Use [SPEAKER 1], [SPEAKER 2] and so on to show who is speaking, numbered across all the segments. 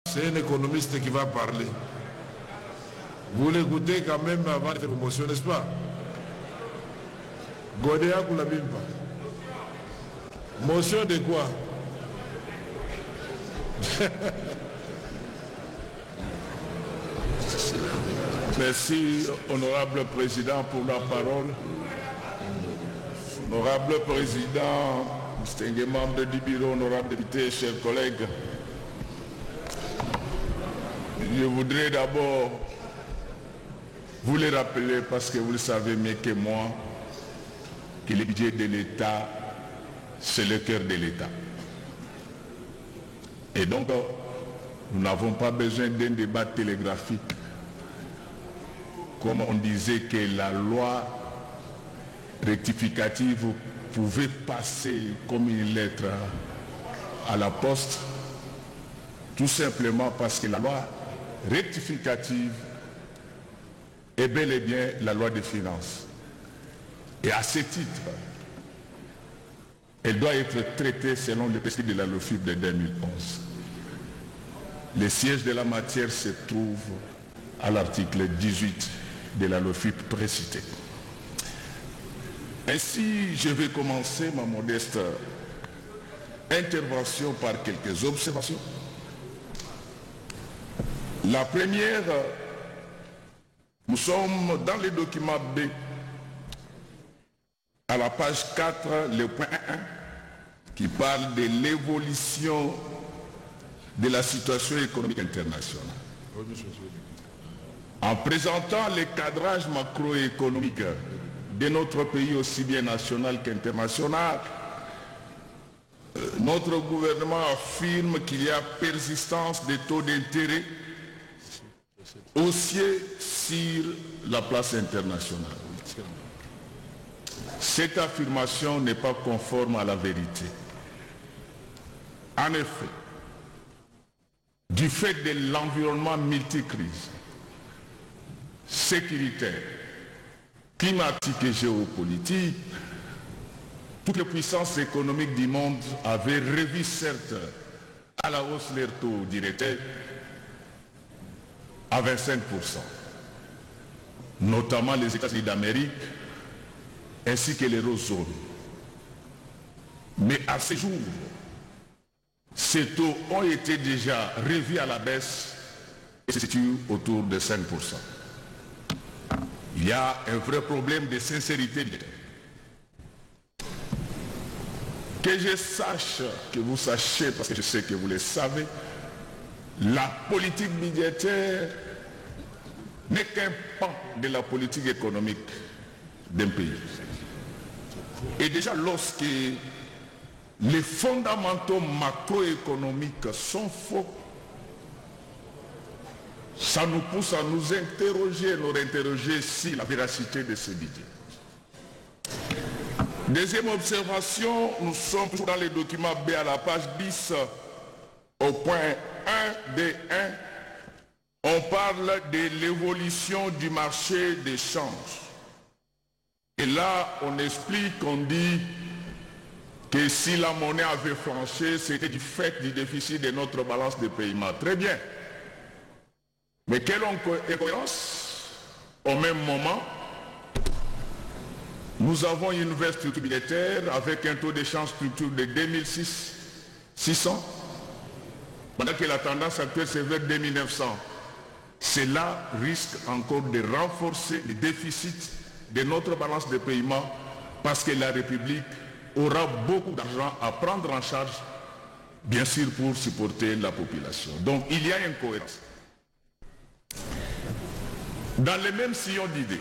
[SPEAKER 1] C'est un économiste qui va parler. Vous l'écoutez quand même avant de faire promotion, n'est-ce pas? Godéa Koulabimba. Motion de quoi?
[SPEAKER 2] Merci, honorable président, pour la parole. Honorable président, distingués membres du bureau, honorable député, chers collègues, je voudrais d'abord vous le rappeler, parce que vous le savez mieux que moi, que le budget de l'État, c'est le cœur de l'État. Et donc, nous n'avons pas besoin d'un débat télégraphique. Comme on disait que la loi rectificative pouvait passer comme une lettre à la poste, tout simplement parce que la loi rectificative est bel et bien la loi des finances. Et à ce titre, elle doit être traitée selon le principe de la LOFIP de 2011. Le siège de la matière se trouve à l'article 18 de la LOFIP précitée. Ainsi, je vais commencer ma modeste intervention par quelques observations. La première, nous sommes dans le document B, à la page 4, le point 1, qui parle de l'évolution de la situation économique internationale. En présentant le cadrage macroéconomique de notre pays, aussi bien national qu'international, notre gouvernement affirme qu'il y a persistance des taux d'intérêt haussiers sur la place internationale. Cette affirmation n'est pas conforme à la vérité. En effet, du fait de l'environnement multicrise, sécuritaire, climatique et géopolitique, toutes les puissances économiques du monde avaient revu certes à la hausse leurs taux directeurs à 25%, notamment les États-Unis d'Amérique ainsi que l'eurozone. Mais à ce jour, ces taux ont été déjà revus à la baisse et se situent autour de 5%. Il y a un vrai problème de sincérité. Que je sache, que vous sachiez, parce que je sais que vous le savez, la politique budgétaire n'est qu'un pan de la politique économique d'un pays. Et déjà lorsque les fondamentaux macroéconomiques sont faux, ça nous pousse à nous interroger sur la véracité de ce budget. Deuxième observation, nous sommes toujours dans les documents B à la page 10, au point 1D1, on parle de l'évolution du marché des changes. Et là, on explique, on dit que si la monnaie avait flanché, c'était du fait du déficit de notre balance de paiement. Très bien. Mais quelle incohérence, au même moment, nous avons une nouvelle structure budgétaire avec un taux d'échange structure de 2600, pendant que la tendance actuelle c'est vers 2900. Cela risque encore de renforcer le déficit de notre balance de paiement parce que la République aura beaucoup d'argent à prendre en charge, bien sûr pour supporter la population. Donc il y a une cohérence. Dans le même sillon d'idées,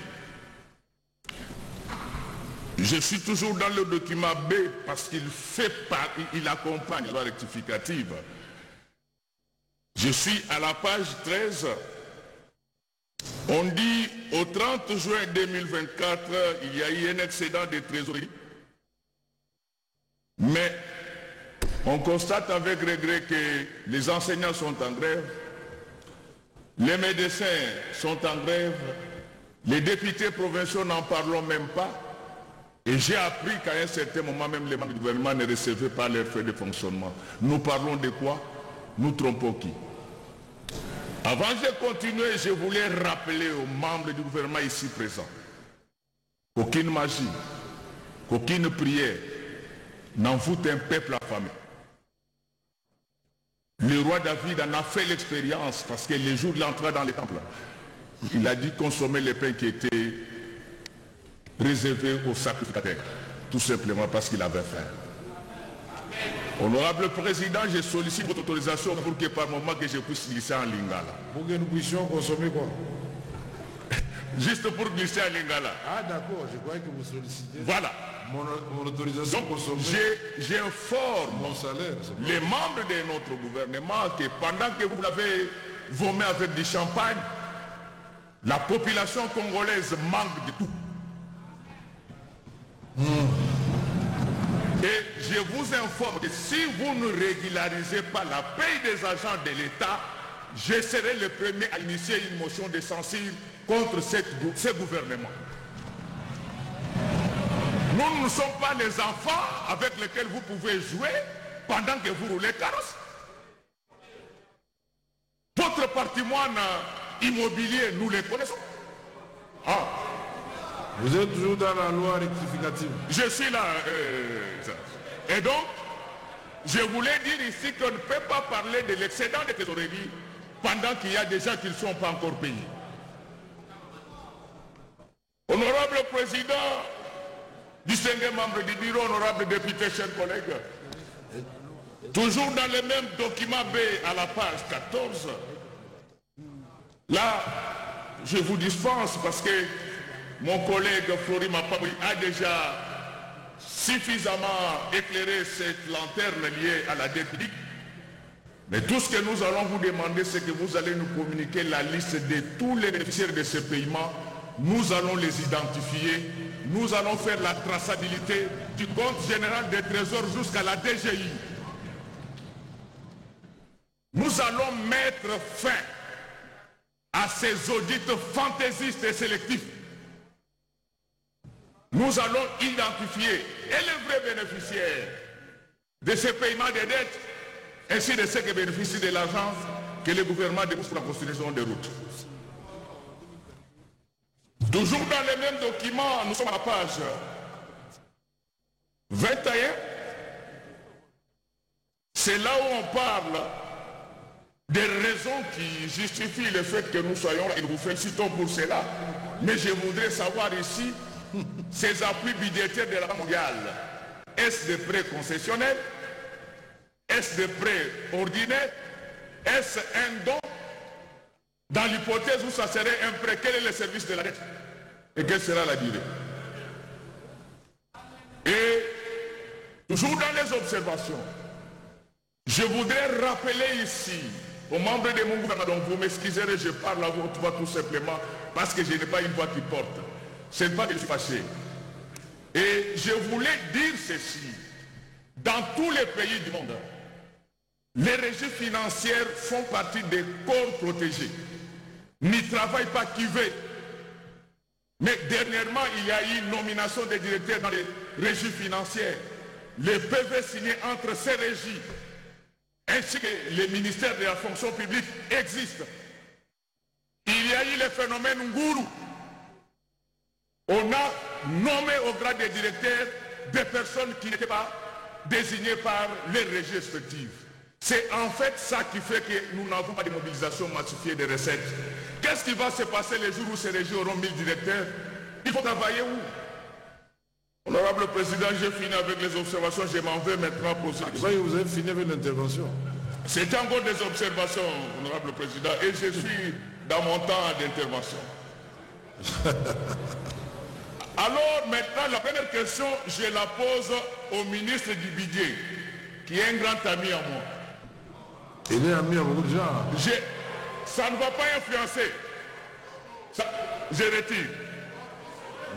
[SPEAKER 2] je suis toujours dans le document B parce il accompagne la loi rectificative. Je suis à la page 13. On dit au 30 juin 2024, il y a eu un excédent de trésorerie. Mais on constate avec regret que les enseignants sont en grève, les médecins sont en grève, les députés provinciaux n'en parlons même pas. Et j'ai appris qu'à un certain moment, même les membres du gouvernement ne recevaient pas leurs feuilles de fonctionnement. Nous parlons de quoi? Nous trompons qui? Avant de continuer, je voulais rappeler aux membres du gouvernement ici présents qu'aucune magie, qu'aucune prière n'envoûte un peuple affamé. Le roi David en a fait l'expérience parce que le jour de l'entrée dans le temple, il a dit consommer les pains qui étaient réservés aux sacrificateurs, tout simplement parce qu'il avait faim. Honorable Président, je sollicite votre autorisation pour que par moment que je puisse glisser en lingala.
[SPEAKER 1] Pour que nous puissions consommer quoi?
[SPEAKER 2] Juste pour glisser en lingala.
[SPEAKER 1] Ah d'accord, je croyais que vous sollicitez.
[SPEAKER 2] Voilà.
[SPEAKER 1] Mon autorisation pour consommer.
[SPEAKER 2] J'informe
[SPEAKER 1] mon salaire,
[SPEAKER 2] les membres de notre gouvernement que pendant que vous l'avez vomi avec du champagne, la population congolaise manque de tout. Et je vous informe que si vous ne régularisez pas la paye des agents de l'État, je serai le premier à initier une motion de censure contre ce gouvernement. Nous ne sommes pas les enfants avec lesquels vous pouvez jouer pendant que vous roulez carrosse. Votre patrimoine immobilier, nous les connaissons. Ah.
[SPEAKER 1] Vous êtes toujours dans la loi rectificative.
[SPEAKER 2] Je suis là. Et donc, je voulais dire ici qu'on ne peut pas parler de l'excédent de trésorerie pendant qu'il y a des gens qui ne sont pas encore payés. Honorable Président, distingué membre du bureau, honorable député, chers collègues, toujours dans le même document B à la page 14, là, je vous dispense parce que mon collègue Flori Mapabri a déjà suffisamment éclairé cette lanterne liée à la dette publique. Mais tout ce que nous allons vous demander, c'est que vous allez nous communiquer la liste de tous les bénéficiaires de ce paiement. Nous allons les identifier. Nous allons faire la traçabilité du compte général des trésors jusqu'à la DGI. Nous allons mettre fin à ces audits fantaisistes et sélectifs. Nous allons identifier les vrais bénéficiaires de ces paiements de dettes ainsi de ceux qui bénéficient de l'argent que le gouvernement dépose pour la construction des routes. Toujours dans les mêmes documents, nous sommes à la page 21. C'est là où on parle des raisons qui justifient le fait que nous soyons là et nous vous félicitons pour cela. Mais je voudrais savoir ici, ces appuis budgétaires de la Banque mondiale, est-ce des prêts concessionnels? Est-ce des prêts ordinaires? Est-ce un don? Dans l'hypothèse où ça serait un prêt, quel est le service de la dette? Et quelle sera la durée? Et toujours dans les observations, je voudrais rappeler ici aux membres de mon gouvernement, donc vous m'excuserez, je parle à votre voix tout simplement parce que je n'ai pas une voix qui porte. Ce n'est pas que je suis fâché. Et je voulais dire ceci. Dans tous les pays du monde, les régies financières font partie des corps protégés. N'y travaille pas qui veut. Mais dernièrement, il y a eu une nomination des directeurs dans les régies financières. Les PV signés entre ces régies ainsi que les ministères de la fonction publique existent. Il y a eu le phénomène Nguru. On a nommé au grade des directeurs des personnes qui n'étaient pas désignées par les régies respectives. C'est en fait ça qui fait que nous n'avons pas de mobilisation massifiée des recettes. Qu'est-ce qui va se passer les jours où ces régies auront 1000 directeurs? Il faut travailler où? Honorable Président, j'ai fini avec les observations, je m'en vais maintenant poser.
[SPEAKER 1] Vous avez fini avec l'intervention.
[SPEAKER 2] C'est encore des observations, Honorable Président, et je suis dans mon temps d'intervention. Alors maintenant, la première question, je la pose au ministre du Budget, qui est un grand ami à moi.
[SPEAKER 1] Il est ami à beaucoup de gens.
[SPEAKER 2] Ça ne va pas influencer. Je retire.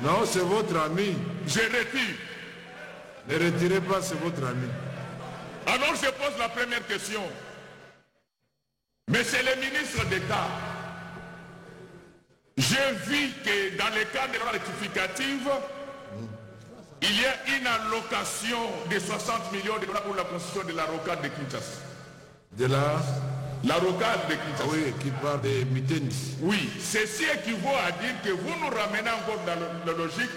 [SPEAKER 1] Non, c'est votre ami.
[SPEAKER 2] Je retire.
[SPEAKER 1] Ne retirez pas, c'est votre ami.
[SPEAKER 2] Alors je pose la première question. Monsieur le ministre d'État, j'ai vu que dans le cadre de la rectificative, il y a une allocation de 60 millions de dollars pour la construction de la rocade de Kinshasa.
[SPEAKER 1] De la
[SPEAKER 2] La rocade de Kinshasa.
[SPEAKER 1] Oui, qui parle des Mitendi.
[SPEAKER 2] Oui, ceci équivaut à dire que vous nous ramenez encore dans la logique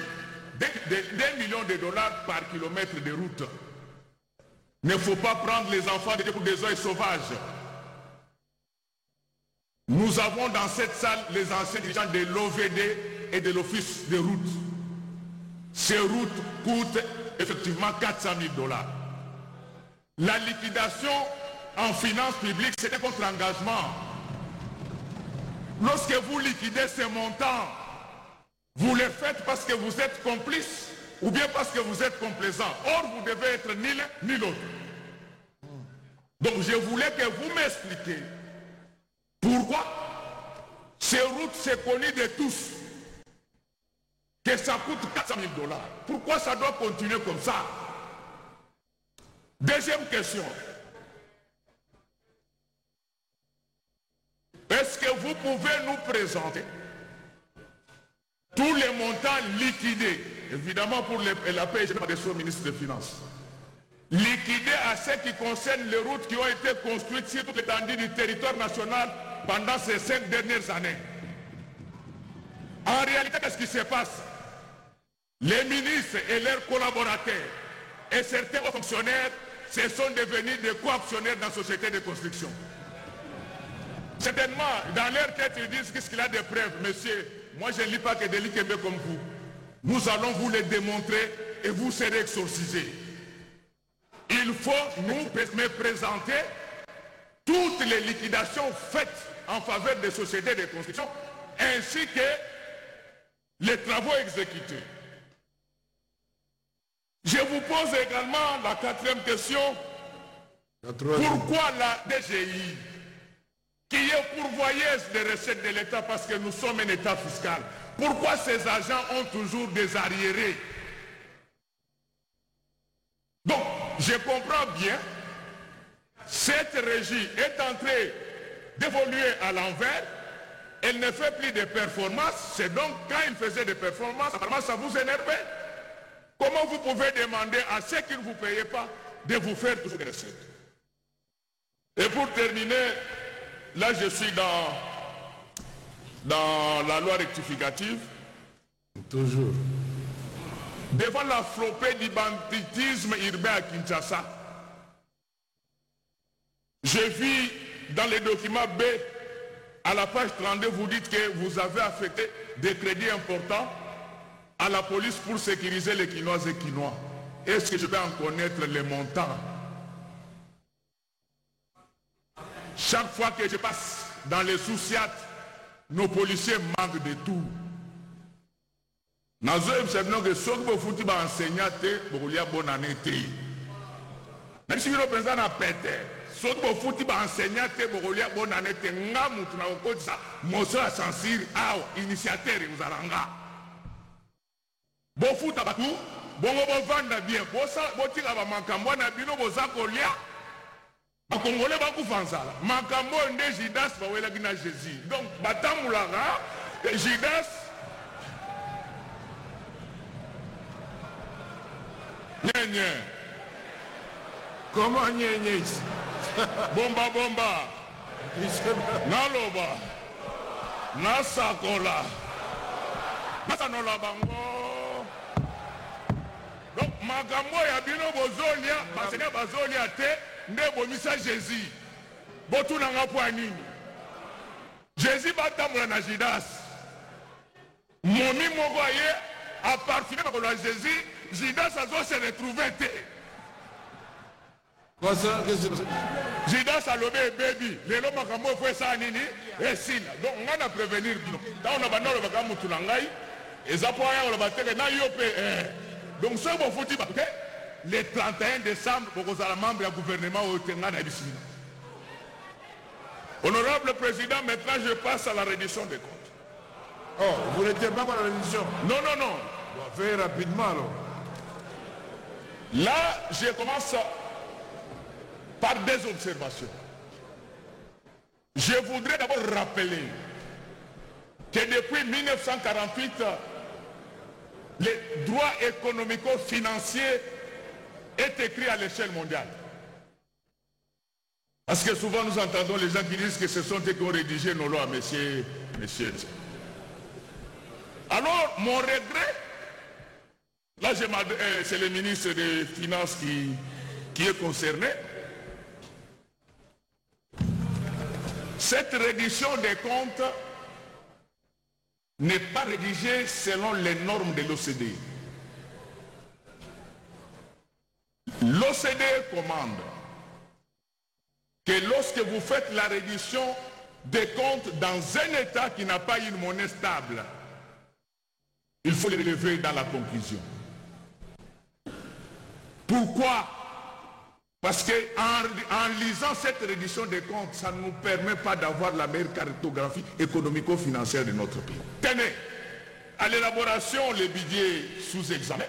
[SPEAKER 2] d'1 million de dollars par kilomètre de route. Il ne faut pas prendre les enfants pour des oeils sauvages. Nous avons dans cette salle les anciens dirigeants de l'OVD et de l'Office de route. Ces routes coûtent effectivement 400 000 dollars. La liquidation en finances publiques, c'est un contre-engagement. Lorsque vous liquidez ces montants, vous les faites parce que vous êtes complice ou bien parce que vous êtes complaisant. Or, vous devez être ni l'un ni l'autre. Donc, je voulais que vous m'expliquiez pourquoi ces routes, c'est connu de tous, que ça coûte 400 000 dollars. Pourquoi ça doit continuer comme ça? Deuxième question. Est-ce que vous pouvez nous présenter tous les montants liquidés, évidemment pour la paix, je n'ai pas de au ministre des Finances, liquidés à ce qui concerne les routes qui ont été construites sur toute l'étendue du territoire national pendant ces 5 dernières années? En réalité, qu'est-ce qui se passe? Les ministres et leurs collaborateurs et certains fonctionnaires se sont devenus des co-actionnaires dans la société de construction. Certainement, dans leur tête, ils disent qu'est-ce qu'il a de preuves. Monsieur, moi je ne lis pas que des livres comme vous. Nous allons vous les démontrer et vous serez exorcisés. Il faut me présenter toutes les liquidations faites en faveur des sociétés de construction ainsi que les travaux exécutés. Je vous pose également la 4e question. Pourquoi la DGI, qui est pourvoyeuse des recettes de l'État parce que nous sommes un État fiscal, pourquoi ces agents ont toujours des arriérés? Donc, je comprends bien, cette régie est en train d'évoluer à l'envers, elle ne fait plus de performances, c'est donc quand il faisait des performances, apparemment ça vous énervait. Comment vous pouvez demander à ceux qui ne vous payent pas de vous faire toujours des recettes? Et pour terminer, là je suis dans la loi rectificative.
[SPEAKER 1] Toujours.
[SPEAKER 2] Devant la flopée du banditisme urbain à Kinshasa, j'ai vu dans les documents B, à la page 32, vous dites que vous avez affecté des crédits importants à la police pour sécuriser les Quinoises et Quinois. Est-ce que je peux en connaître les montants? Chaque fois que je passe dans les sous-siat, nos policiers manquent de tout. Nazo observe que ceux qui font des enseignants, ils ont bonne année. Même si vous pensez à péter, ceux qui font des enseignants, ils ont bonne année. Nous avons dit ça, monsieur a censure, initiateur, nous allons. Bon foot à tout, bon vendre bien, bon tira à Makambo, na bino boza kolia. Les Congolais vont faire ça. Makambo nde Jidas va wela gina Jésus. Donc batamulanga Jidas. Nye.
[SPEAKER 1] Comment nye?
[SPEAKER 2] Bomba. Naloba. Nasakola. Nasanola bango. Donc makambo ya bino bozolia, basenya bazolia te. Nde bomisa Jésus. Botu nanga po nini? Jésus batamula na Judas. Momi moko ye a parfumé ko la Jésus, Judas azo se retrouver te.
[SPEAKER 1] Quoi ça?
[SPEAKER 2] Judas a lobé baby, lelo makambo fo ça nini? Esina. Donc on va prévenir bino. Ta on ba nolo baka mutu na ngai, eza po ya lo bateke na yo pe Donc ce bon fouti ba le 31 décembre, vous allez membre du gouvernement au Tenga d'Abissine. Honorable Président, maintenant je passe à la reddition des comptes.
[SPEAKER 1] Oh, vous n'étiez pas dans la reddition?
[SPEAKER 2] Non.
[SPEAKER 1] On va faire rapidement alors.
[SPEAKER 2] Là, je commence par des observations. Je voudrais d'abord rappeler que depuis 1948, les droits économico-financiers est écrit à l'échelle mondiale. Parce que souvent nous entendons les gens qui disent que ce sont eux qui ont rédigé nos lois, messieurs. Alors, mon regret, là c'est le ministre des Finances qui est concerné. Cette reddition des comptes n'est pas rédigée selon les normes de l'OCDE. L'OCDE commande que lorsque vous faites la reddition des comptes dans un État qui n'a pas une monnaie stable, il faut les relever dans la conclusion. Pourquoi? Parce qu'en lisant cette reddition des comptes, ça ne nous permet pas d'avoir la meilleure cartographie économico-financière de notre pays. Tenez, à l'élaboration, les budgets sous examen,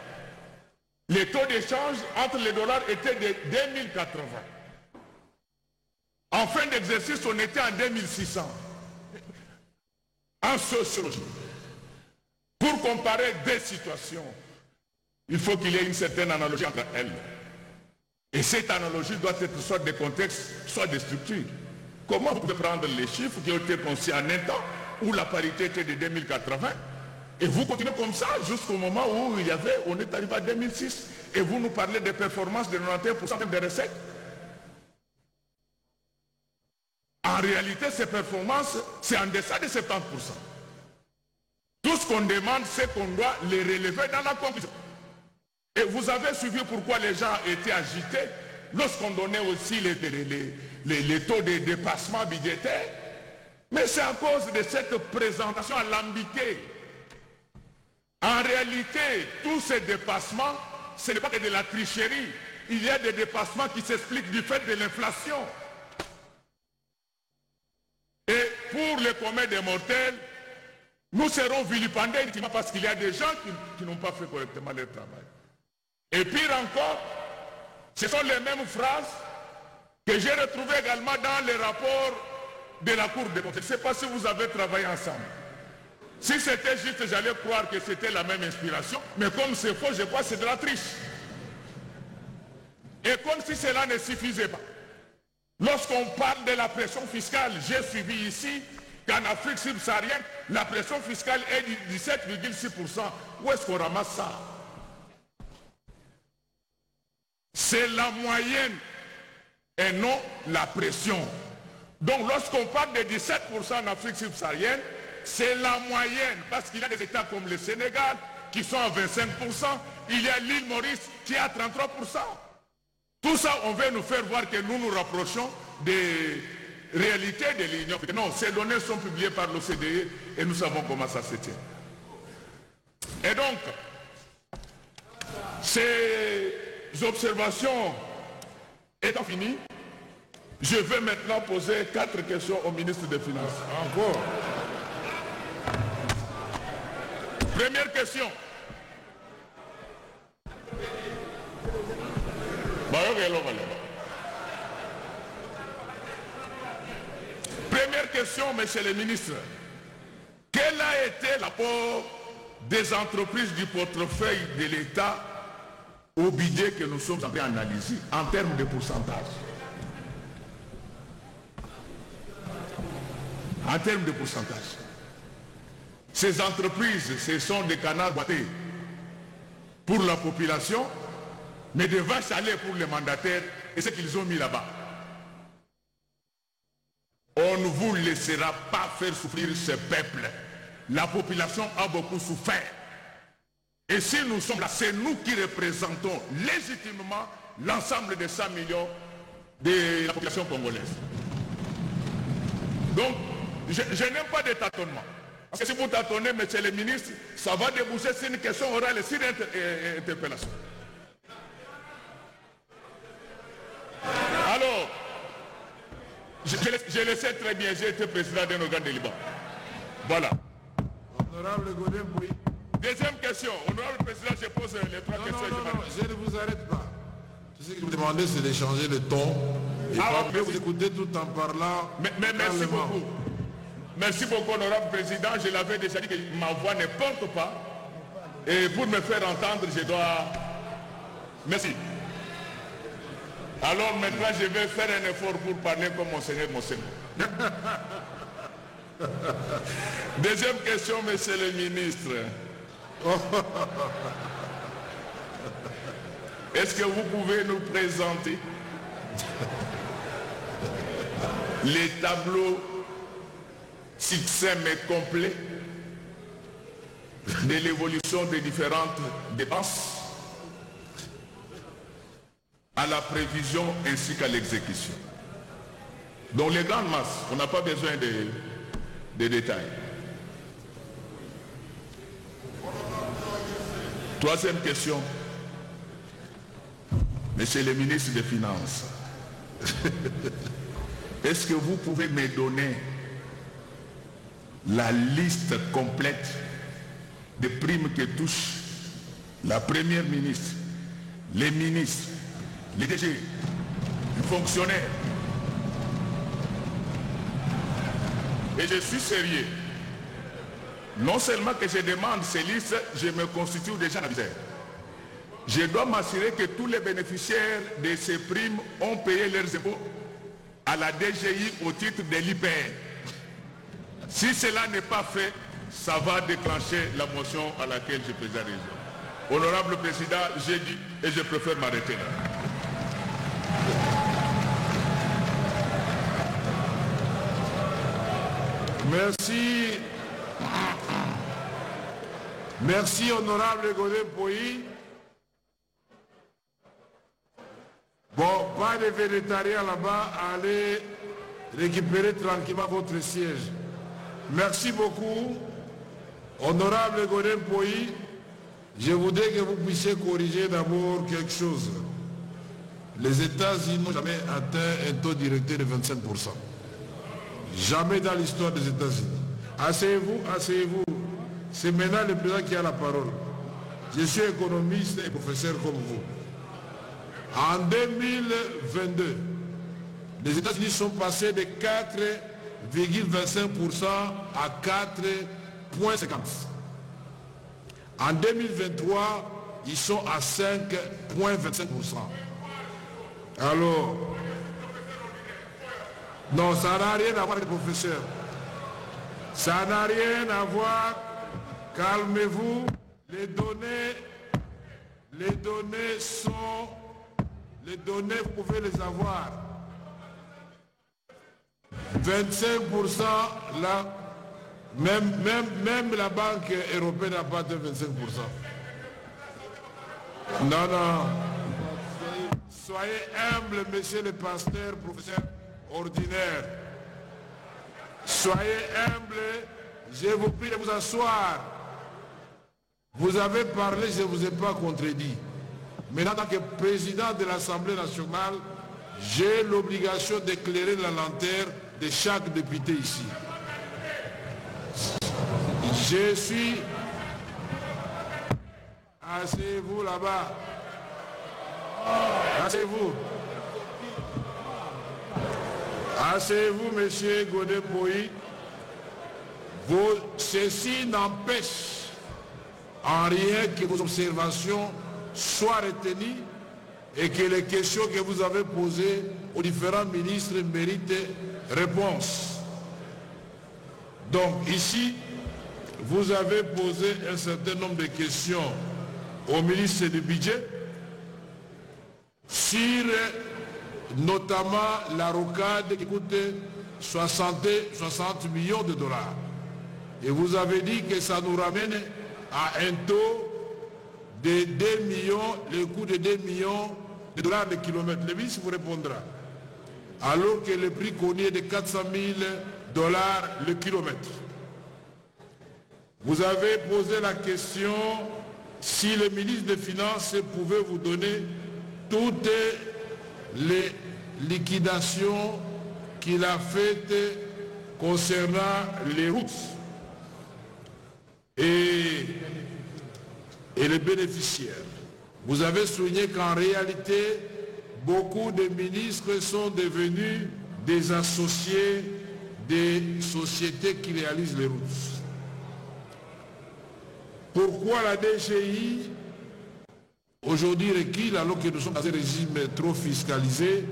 [SPEAKER 2] les taux d'échange entre les dollars étaient de 2080. En fin d'exercice, on était en 2600. En sociologie. Pour comparer deux situations, il faut qu'il y ait une certaine analogie entre elles. Et cette analogie doit être soit des contextes, soit des structures. Comment vous pouvez prendre les chiffres qui ont été conçus en un temps où la parité était de 2080 et vous continuez comme ça jusqu'au moment où on est arrivé à 2006 et vous nous parlez des performances de 91% des recettes? En réalité, ces performances, c'est en deçà de 70%. Tout ce qu'on demande, c'est qu'on doit les relever dans la conclusion. Et vous avez suivi pourquoi les gens étaient agités lorsqu'on donnait aussi les taux de dépassement budgétaire. Mais c'est à cause de cette présentation alambiquée. En réalité, tous ces dépassements, ce n'est pas que de la tricherie. Il y a des dépassements qui s'expliquent du fait de l'inflation. Et pour les communs des mortels, nous serons vilipendés parce qu'il y a des gens qui n'ont pas fait correctement leur travail. Et pire encore, ce sont les mêmes phrases que j'ai retrouvées également dans les rapports de la Cour des comptes. Je ne sais pas si vous avez travaillé ensemble. Si c'était juste, j'allais croire que c'était la même inspiration, mais comme c'est faux, je crois que c'est de la triche. Et comme si cela ne suffisait pas. Lorsqu'on parle de la pression fiscale, j'ai suivi ici qu'en Afrique subsaharienne, la pression fiscale est de 17,6%. Où est-ce qu'on ramasse ça? C'est la moyenne et non la pression. Donc lorsqu'on parle de 17% en Afrique subsaharienne, c'est la moyenne, parce qu'il y a des États comme le Sénégal qui sont à 25%, il y a l'île Maurice qui est à 33%. Tout ça, on veut nous faire voir que nous nous rapprochons des réalités de l'Union. Non, ces données sont publiées par l'OCDE et nous savons comment ça se tient. Et donc, ces observations étant finies, je vais maintenant poser 4 questions au ministre des Finances.
[SPEAKER 1] Encore.
[SPEAKER 2] Première question. Première question, monsieur le ministre. Quel a été l'apport des entreprises du portefeuille de l'État au budget que nous sommes en train d'analyser en termes de pourcentage? En termes de pourcentage. Ces entreprises, ce sont des canards boités pour la population, mais des vaches à lait pour les mandataires et ce qu'ils ont mis là-bas. On ne vous laissera pas faire souffrir ce peuple. La population a beaucoup souffert. Et si nous sommes là, c'est nous qui représentons légitimement l'ensemble des 100 millions de la population congolaise. Donc, je n'aime pas de tâtonnement. Parce que si vous tâtonnez, monsieur le ministre, ça va déboucher sur une question orale et sur une interpellation. Alors, je le sais très bien, j'ai été président d'un organe de Liban. Voilà.
[SPEAKER 1] Honorable Godin, oui.
[SPEAKER 2] Deuxième question. Honorable président, je pose les 3 questions.
[SPEAKER 1] Non, je ne vous arrête pas. Tout ce que vous demandez, c'est de changer le ton. Et pas vous écouter tout en parlant.
[SPEAKER 2] Mais merci beaucoup. Merci beaucoup, honorable président. Je l'avais déjà dit que ma voix ne porte pas. Et pour me faire entendre, je dois... Merci. Alors maintenant, je vais faire un effort pour parler comme Monseigneur Monseigneur. Deuxième question, monsieur le ministre. Est-ce que vous pouvez nous présenter les tableaux succincts mais complets de l'évolution des différentes dépenses à la prévision ainsi qu'à l'exécution? Donc les grandes masses, on n'a pas besoin de détails. Troisième question, monsieur le ministre des Finances, est-ce que vous pouvez me donner la liste complète des primes que touchent la première ministre, les ministres, les DG, les fonctionnaires? Et je suis sérieux. Non seulement que je demande ces listes, je me constitue déjà aviseur. Je dois m'assurer que tous les bénéficiaires de ces primes ont payé leurs impôts à la DGI au titre de l'IPR. Si cela n'est pas fait, ça va déclencher la motion à laquelle je présente raison. Honorable Président, j'ai dit et je préfère m'arrêter là.
[SPEAKER 1] Merci. Merci, honorable Godin Poyi. Bon, pas de végétariens là-bas, allez récupérer tranquillement votre siège. Merci beaucoup, honorable Godin Poyi. Je voudrais que vous puissiez corriger d'abord quelque chose. Les États-Unis n'ont jamais atteint un taux directeur de 25%. Jamais dans l'histoire des États-Unis. Asseyez-vous, asseyez-vous. C'est maintenant le président qui a la parole. Je suis économiste et professeur comme vous. En 2022, les États-Unis sont passés de 4,25% à 4,50%. En 2023, ils sont à 5,25%. Alors, non, ça n'a rien à voir avec le professeur. Ça n'a rien à voir. Calmez-vous. Les données sont... Les données, vous pouvez les avoir. 25% là, même la Banque européenne n'a pas de 25%. Non, non. Soyez humble, monsieur le pasteur, professeur ordinaire. Soyez humble, je vous prie de vous asseoir. Vous avez parlé, je ne vous ai pas contredit. Mais en tant que président de l'Assemblée nationale, j'ai l'obligation d'éclairer la lanterne de chaque député ici. Je suis... Asseyez-vous là-bas. Asseyez-vous. Asseyez-vous, monsieur Godin Poyi. Ceci n'empêche en rien que vos observations soient retenues et que les questions que vous avez posées aux différents ministres méritent réponse. Donc ici, vous avez posé un certain nombre de questions au ministre du Budget sur notamment la rocade qui coûte 60 millions de dollars. Et vous avez dit que ça nous ramène à un taux de 2 millions, le coût de 2 millions de dollars de kilomètre. Le ministre vous répondra. Alors que le prix connu est de 400 000 dollars le kilomètre. Vous avez posé la question si le ministre des Finances pouvait vous donner toutes les liquidations qu'il a faites concernant les routes et les bénéficiaires. Vous avez souligné qu'en réalité, beaucoup de ministres sont devenus des associés des sociétés qui réalisent les routes. Pourquoi la DGI aujourd'hui requis alors que nous sommes dans un régime trop fiscalisé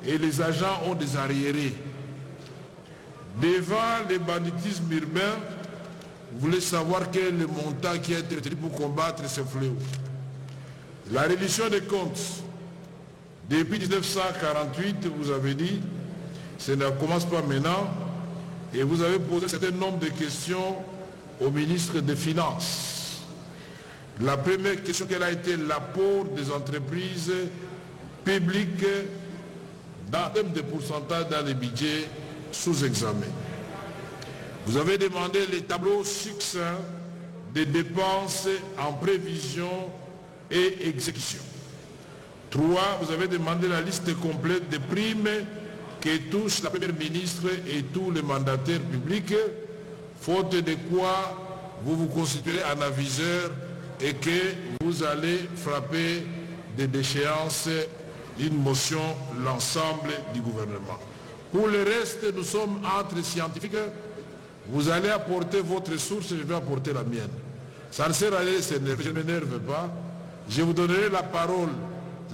[SPEAKER 1] et les agents ont des arriérés. Devant les banditismes urbains, vous voulez savoir quel est le montant qui a été retenu pour combattre ce fléau. La reddition des comptes, depuis 1948, vous avez dit, ça ne commence pas maintenant, et vous avez posé un certain nombre de questions au ministre des Finances. La première question, quel a été l'apport des entreprises publiques dans le terme de pourcentage dans les budgets sous examen. Vous avez demandé les tableaux succincts des dépenses en prévision et exécution. 3. Vous avez demandé la liste complète des primes que touchent la Première ministre et tous les mandataires publics, faute de quoi vous vous constituez en aviseur et que vous allez frapper des déchéances d'une motion l'ensemble du gouvernement. Pour le reste, nous sommes entre scientifiques. Vous allez apporter votre source, je vais apporter la mienne. Ça ne sert à rien de s'énerver, je ne m'énerve pas. Je vous donnerai la parole.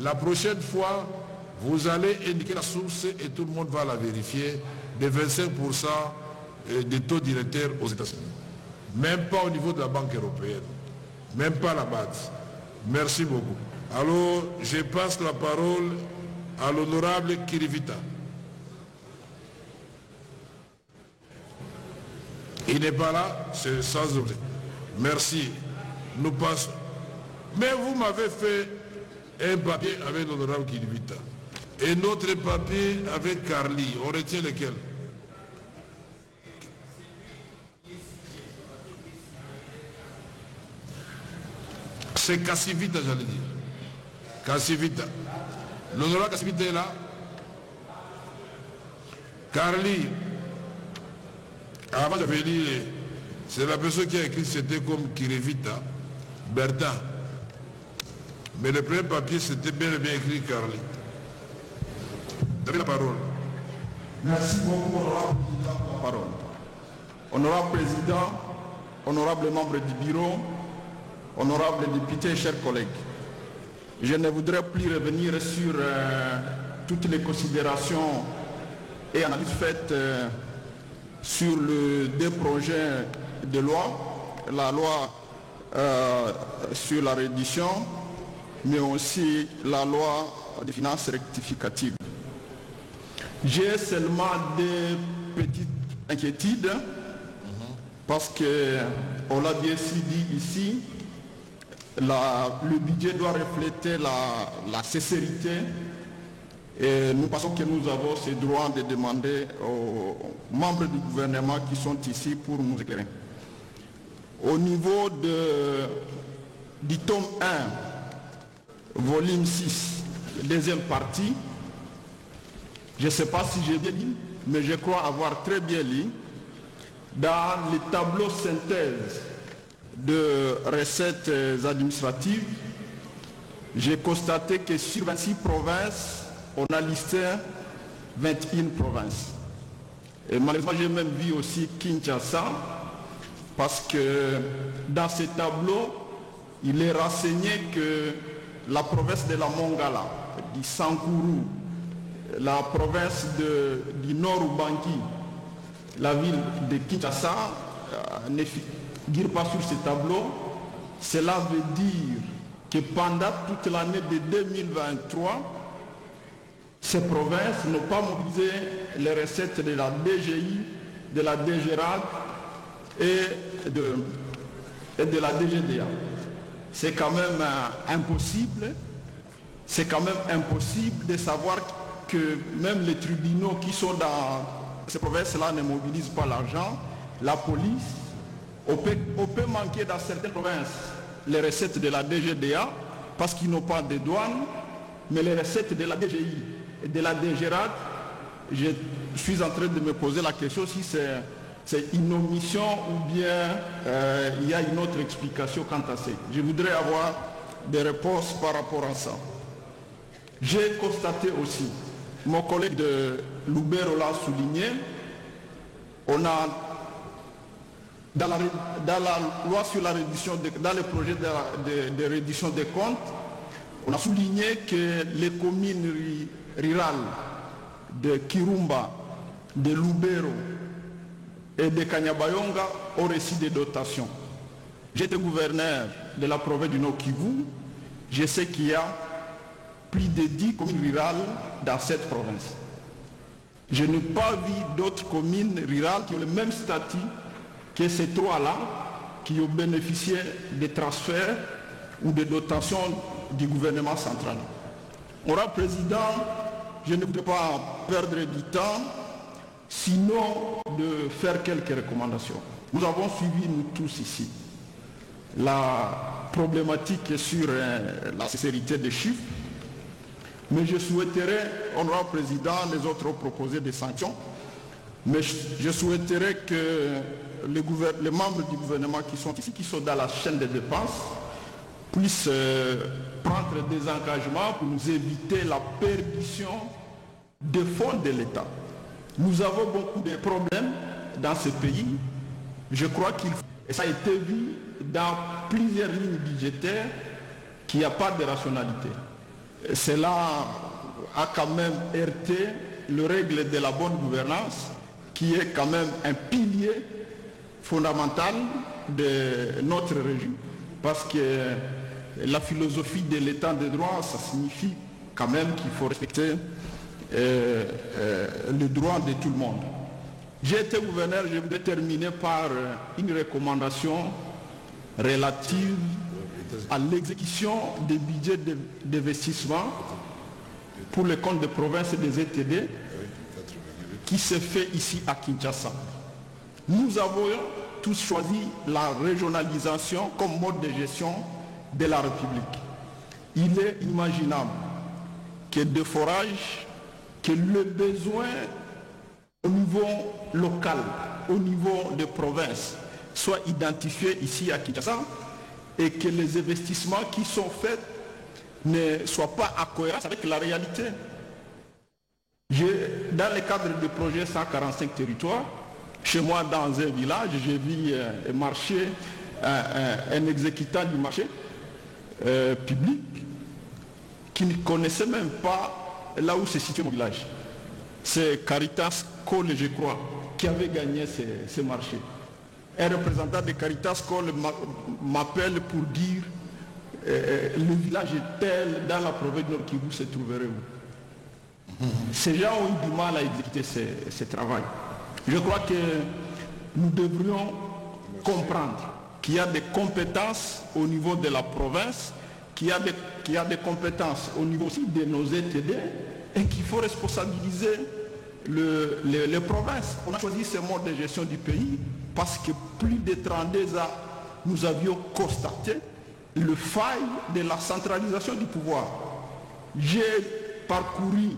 [SPEAKER 1] La prochaine fois, vous allez indiquer la source et tout le monde va la vérifier, de 25% des taux directeurs aux États-Unis. Même pas au niveau de la Banque européenne. Même pas la base. Merci beaucoup. Alors, je passe la parole à l'honorable Kirivita. Il n'est pas là, c'est sans objet. Merci. Nous passons. Mais vous m'avez fait un papier avec l'honorable Kirivita. Et notre papier avec Carly. On retient lequel? C'est Cassivita, j'allais dire. Cassivita. L'honorable Cassivita est là. Carly. Avant j'avais dit, c'est la personne qui a écrit, c'était comme Kirivita, Bertin. Mais le premier papier, c'était bien et bien écrit Carly. Vous avez la parole.
[SPEAKER 3] Merci beaucoup, honorable président. Honorable président, honorable membre du bureau, honorable député, chers collègues. Je ne voudrais plus revenir sur toutes les considérations et analyses faites sur les deux projets de loi, la loi sur la reddition, mais aussi la loi des finances rectificatives. J'ai seulement des petites inquiétudes, parce qu'on l'a bien dit ici, le budget doit refléter la sincérité. Et nous pensons que nous avons ce droit de demander aux membres du gouvernement qui sont ici pour nous éclairer. Au niveau du tome 1, volume 6, deuxième partie, je ne sais pas si j'ai bien lu, mais je crois avoir très bien lu, dans les tableaux synthèse de recettes administratives, j'ai constaté que sur 26 provinces, on a listé 21 provinces. Et malheureusement, j'ai même vu aussi Kinshasa, parce que dans ce tableau, il est renseigné que la province de la Mongala, du Sankuru, la province du Nord Ubangi, la ville de Kinshasa, ne figure pas sur ce tableau. Cela veut dire que pendant toute l'année de 2023, ces provinces n'ont pas mobilisé les recettes de la DGI, de la DGRAD et de la DGDA. C'est quand même impossible. C'est quand même impossible de savoir que même les tribunaux qui sont dans ces provinces-là ne mobilisent pas l'argent. La police, on peut manquer dans certaines provinces les recettes de la DGDA parce qu'ils n'ont pas de douane, mais les recettes de la DGI et de la DGRAD, je suis en train de me poser la question si c'est une omission ou bien il y a une autre explication quant à ça. Je voudrais avoir des réponses par rapport à ça. J'ai constaté aussi, mon collègue de Loubero l'a souligné, on a dans la loi sur la reddition, dans le projet de reddition des comptes, On a souligné que les communes rurales de Kirumba, de Lubero et de Kanyabayonga ont reçu des dotations. J'étais gouverneur de la province du Nord Kivu. Je sais qu'il y a plus de 10 communes rurales dans cette province. Je n'ai pas vu d'autres communes rurales qui ont le même statut que ces trois-là, qui ont bénéficié des transferts ou des dotations du gouvernement central. Honorable Président, je ne voudrais pas perdre du temps, sinon de faire quelques recommandations. Nous avons suivi, nous tous ici, la problématique sur la sincérité des chiffres, mais je souhaiterais, Honorable Président, les autres ont proposé des sanctions, mais je souhaiterais que les membres du gouvernement qui sont ici, qui sont dans la chaîne des dépenses, puissent prendre des engagements pour nous éviter la perdition des fonds de l'État. Nous avons beaucoup de problèmes dans ce pays. Je crois et ça a été vu dans plusieurs lignes budgétaires, qu'il n'y a pas de rationalité. Cela a quand même heurté le règle de la bonne gouvernance, qui est quand même un pilier fondamental de notre régime, parce que la philosophie de l'état de droit, ça signifie quand même qu'il faut respecter le droit de tout le monde. J'ai été gouverneur, je voudrais terminer par une recommandation relative à l'exécution des budgets d'investissement pour les comptes de province et des ETD qui se fait ici à Kinshasa. Nous avons tous choisi la régionalisation comme mode de gestion de la République. Il est imaginable que des forages, que le besoin au niveau local, au niveau des provinces, soit identifié ici à Kinshasa et que les investissements qui sont faits ne soient pas en cohérence avec la réalité. Dans le cadre du projet 145 territoires, chez moi dans un village, j'ai vu un marché, un exécutant du marché public qui ne connaissait même pas là où se situe mon village. C'est Caritas Cole, je crois, qui avait gagné ce marché. Un représentant de Caritas Cole m'appelle pour dire le village est tel dans la province de Nord Kivu se trouverait où. Ces gens ont eu du mal à exécuter ce travail. Je crois que nous devrions comprendre qu'il y a des compétences au niveau de la province, qu'il y a des compétences au niveau aussi de nos ETD et qu'il faut responsabiliser les provinces. On a choisi ce mode de gestion du pays parce que plus de 32 ans, nous avions constaté le faille de la centralisation du pouvoir. J'ai parcouru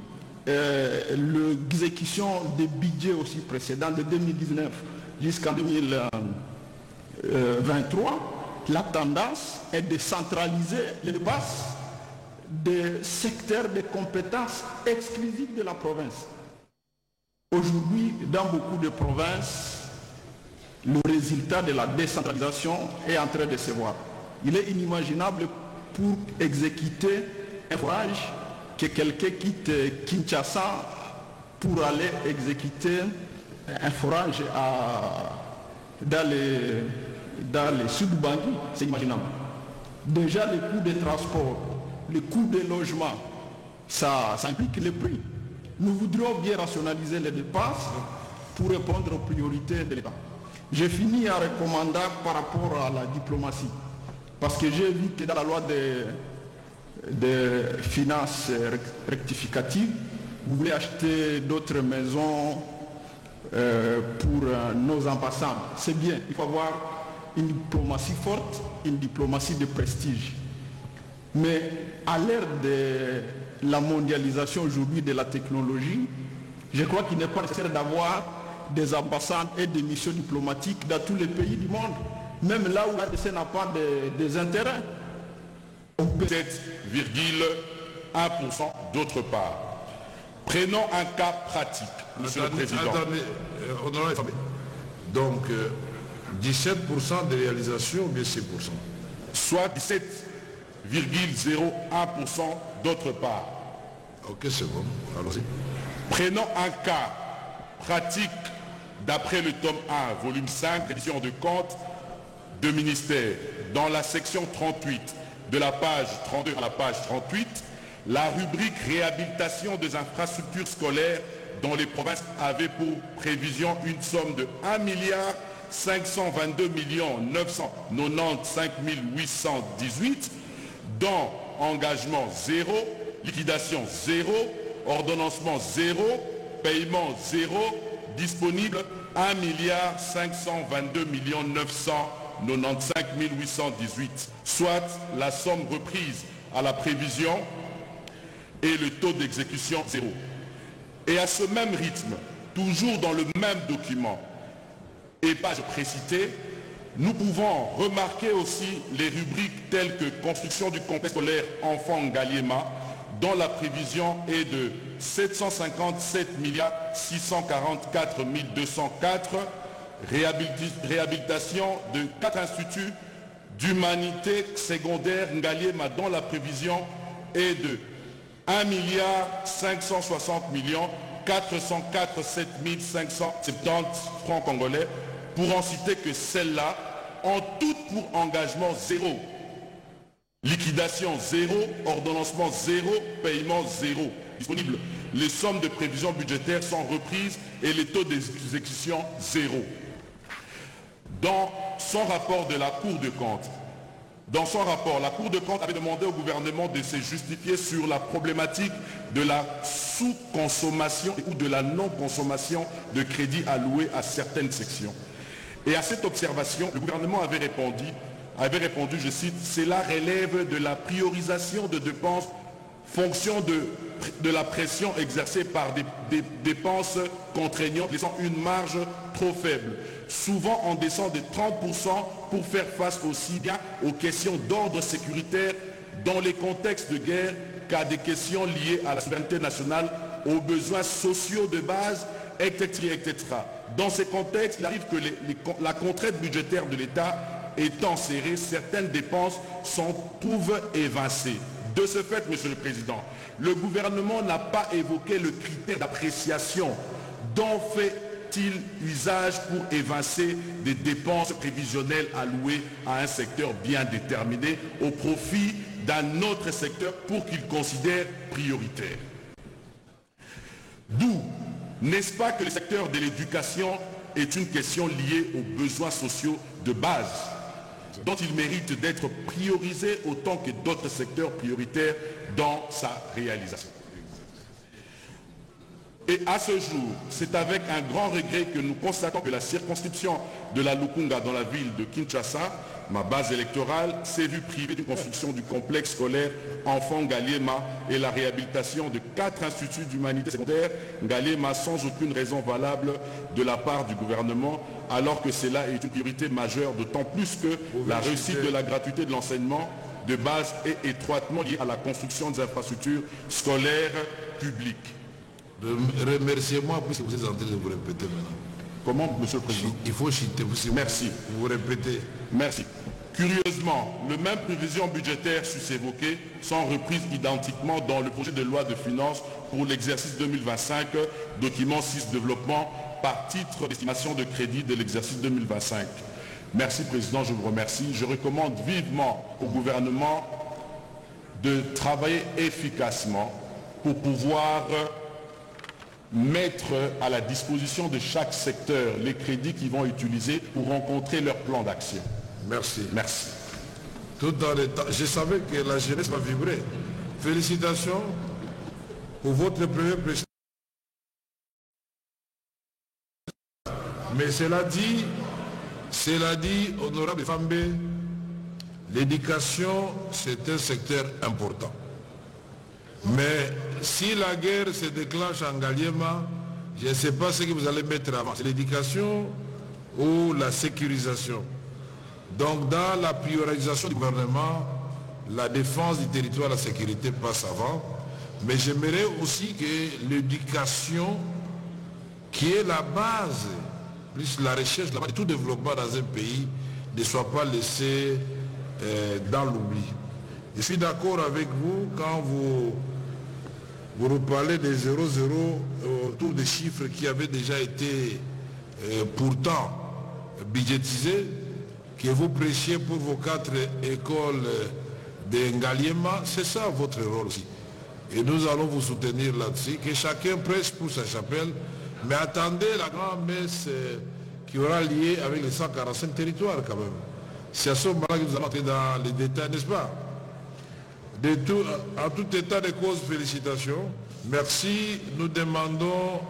[SPEAKER 3] l'exécution des budgets aussi précédents de 2019 jusqu'en 2023. La tendance est de centraliser les bases des secteurs de compétences exclusives de la province. Aujourd'hui, dans beaucoup de provinces, le résultat de la décentralisation est en train de se voir. Il est inimaginable pour exécuter un forage que quelqu'un quitte Kinshasa pour aller exécuter un forage dans les sud-Bangui. C'est imaginable. Déjà, les coûts de transport, les coûts de logement, ça implique les prix. Nous voudrions bien rationaliser les dépenses pour répondre aux priorités de l'État. J'ai fini en recommandant par rapport à la diplomatie. Parce que j'ai vu que dans la loi des finances rectificatives, vous voulez acheter d'autres maisons pour nos ambassades. C'est bien, il faut avoir une diplomatie forte, une diplomatie de prestige. Mais à l'ère de la mondialisation aujourd'hui de la technologie, je crois qu'il n'est pas nécessaire d'avoir des ambassades et des missions diplomatiques dans tous les pays du monde, même là où la RDC n'a pas des intérêts.
[SPEAKER 2] 7,1% d'autre part. Prenons un cas pratique, Monsieur le Président.
[SPEAKER 1] Attendez, donc 17% de réalisation ou bien 6%?
[SPEAKER 2] Soit 17 d'autre part.
[SPEAKER 1] Ok, c'est bon. Allons-y.
[SPEAKER 2] Prenons un cas pratique d'après le tome 1, volume 5, édition de compte de ministère. Dans la section 38, de la page 32 à la page 38, la rubrique réhabilitation des infrastructures scolaires dont les provinces avaient pour prévision une somme de 1 522 995 818, dont engagement 0, liquidation 0, ordonnancement 0, paiement 0, disponible 1 522 995 818, soit la somme reprise à la prévision et le taux d'exécution 0. Et à ce même rythme, toujours dans le même document et page précitée, nous pouvons remarquer aussi les rubriques telles que construction du complexe scolaire enfant Ngaliema, dont la prévision est de 757 644 204, réhabilitation de 4 instituts d'humanité secondaire Ngaliema, dont la prévision est de 1 560 404 570 francs congolais, pour en citer que celles-là, en tout pour engagement 0, liquidation 0, ordonnancement 0, paiement 0. Disponible. Les sommes de prévision budgétaire sont reprises et les taux d'exécution 0. Dans son rapport de la Cour de compte, la Cour de compte avait demandé au gouvernement de se justifier sur la problématique de la sous-consommation ou de la non-consommation de crédits alloués à certaines sections. Et à cette observation, le gouvernement avait répondu, je cite, « Cela relève de la priorisation de dépenses fonction de la pression exercée par des dépenses contraignantes, laissant une marge trop faible, souvent en descend de 30% pour faire face aussi bien aux questions d'ordre sécuritaire dans les contextes de guerre qu'à des questions liées à la souveraineté nationale, aux besoins sociaux de base, etc. etc. Dans ces contextes, il arrive que la contrainte budgétaire de l'État étant serrée, certaines dépenses s'en trouvent évincées. De ce fait, Monsieur le Président, le gouvernement n'a pas évoqué le critère d'appréciation dont fait-il usage pour évincer des dépenses prévisionnelles allouées à un secteur bien déterminé au profit d'un autre secteur pour qu'il considère prioritaire. D'où, n'est-ce pas que le secteur de l'éducation est une question liée aux besoins sociaux de base, dont il mérite d'être priorisé autant que d'autres secteurs prioritaires dans sa réalisation. Et à ce jour, c'est avec un grand regret que nous constatons que la circonscription de la Lukunga dans la ville de Kinshasa, ma base électorale, s'est vue privée d'une construction du complexe scolaire enfant Ngaliema et la réhabilitation de 4 instituts d'humanité secondaire Ngaliema sans aucune raison valable de la part du gouvernement, alors que cela est une priorité majeure, d'autant plus que la réussite de la gratuité de l'enseignement de base est étroitement liée à la construction des infrastructures scolaires publiques.
[SPEAKER 1] Remerciez-moi puisque vous êtes en train de vous répéter maintenant.
[SPEAKER 2] Comment, Monsieur le Président?
[SPEAKER 1] Il faut chiter.
[SPEAKER 2] Merci.
[SPEAKER 1] Vous répétez.
[SPEAKER 2] Merci. Curieusement, les mêmes prévisions budgétaires sus-évoquées sont reprises identiquement dans le projet de loi de finances pour l'exercice 2025, document 6 développement, par titre d'estimation de crédit de l'exercice 2025. Merci, Président, je vous remercie. Je recommande vivement au gouvernement de travailler efficacement pour pouvoir mettre à la disposition de chaque secteur les crédits qu'ils vont utiliser pour rencontrer leur plan d'action.
[SPEAKER 1] Merci.
[SPEAKER 2] Merci.
[SPEAKER 1] Tout dans le temps, je savais que la jeunesse va vibrer. Félicitations pour votre premier président. Mais cela dit, honorable Fambé, l'éducation, c'est un secteur important. Mais si la guerre se déclenche en Ngaliema, je ne sais pas ce que vous allez mettre avant. C'est l'éducation ou la sécurisation. Donc dans la priorisation du gouvernement, la défense du territoire, la sécurité passe avant. Mais j'aimerais aussi que l'éducation, qui est la base, plus la recherche, la base de tout développement dans un pays, ne soit pas laissée dans l'oubli. Je suis d'accord avec vous quand vous reparlez des 0,0 autour des chiffres qui avaient déjà été pourtant budgétisés, que vous prêchiez pour vos 4 écoles de Ngaliema. C'est ça votre rôle aussi. Et nous allons vous soutenir là-dessus, que chacun prêche pour sa chapelle, mais attendez la grande messe qui aura lié avec les 145 territoires quand même. C'est à ce moment-là que nous allons entrer dans les détails, n'est-ce pas? En tout état de cause, félicitations. Merci. Nous demandons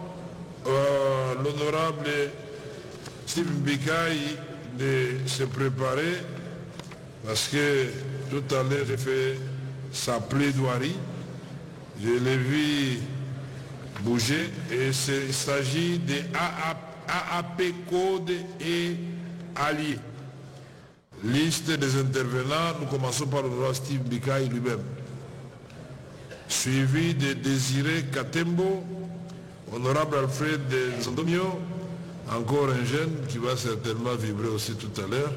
[SPEAKER 1] à l'honorable Steve Mbikai de se préparer parce que tout à l'heure j'ai fait sa plaidoirie. Je l'ai vu bouger et il s'agit de AAP Code et Alliés. Liste des intervenants, nous commençons par le roi Steve Mbikai lui-même. Suivi de Désiré Katembo, honorable Alfred Nzondomio, encore un jeune qui va certainement vibrer aussi tout à l'heure.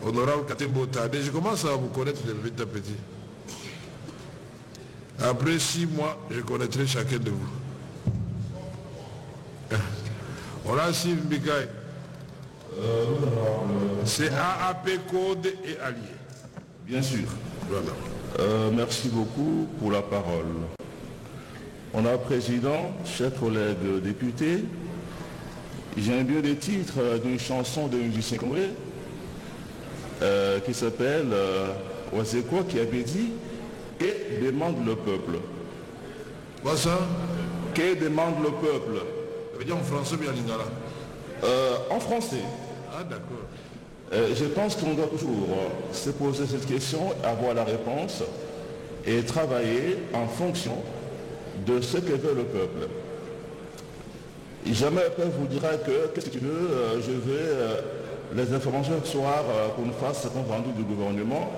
[SPEAKER 1] Honorable Katembo Tade, je commence à vous connaître de petit à petit. Après 6 mois, je connaîtrai chacun de vous. On a Steve Mbikai. C'est AAP Code et Alliés.
[SPEAKER 2] Bien sûr.
[SPEAKER 1] Voilà.
[SPEAKER 2] Merci beaucoup pour la parole. Honorable Président, chers collègues députés, j'aime bien le titre d'une chanson de musicien congolais qui s'appelle Oazeko, qui avait dit « Que demande le peuple ?»
[SPEAKER 1] Quoi ça?
[SPEAKER 2] Que demande le peuple?
[SPEAKER 1] Ça veut dire en français bien lingala.
[SPEAKER 2] En français.
[SPEAKER 1] Ah d'accord.
[SPEAKER 2] Je pense qu'on doit toujours se poser cette question, avoir la réponse et travailler en fonction de ce que veut le peuple. Jamais le peuple vous dira que qu'est-ce que tu veux, je veux les informations ce soir qu'on fasse compte rendu du gouvernement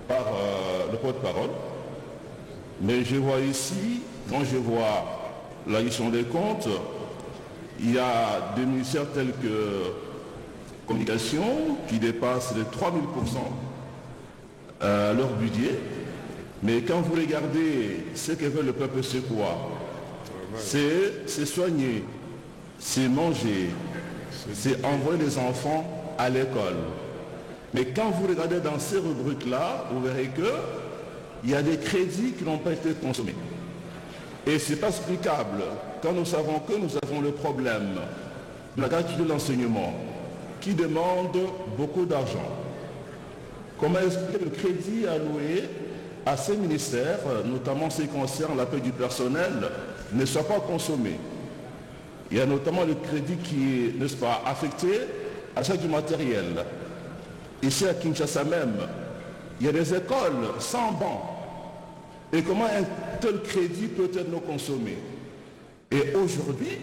[SPEAKER 2] par le porte-parole. Mais je vois ici, quand je vois la gestion des comptes, il y a des ministères tels que communication qui dépassent les 3000% leur budget. Mais quand vous regardez ce que veut le peuple, c'est quoi? C'est soigner, c'est manger, c'est envoyer les enfants à l'école. Mais quand vous regardez dans ces rubriques-là, vous verrez qu'il y a des crédits qui n'ont pas été consommés. Et ce n'est pas explicable quand nous savons que nous avons le problème de la gratuité de l'enseignement qui demande beaucoup d'argent. Comment expliquer le crédit alloué à ces ministères, notamment ce qui concerne la paie du personnel, ne soit pas consommé? Il y a notamment le crédit qui est, n'est-ce pas, affecté à l'achat du matériel. Ici à Kinshasa même, il y a des écoles sans bancs. Et comment un tel crédit peut être non consommé? Et aujourd'hui,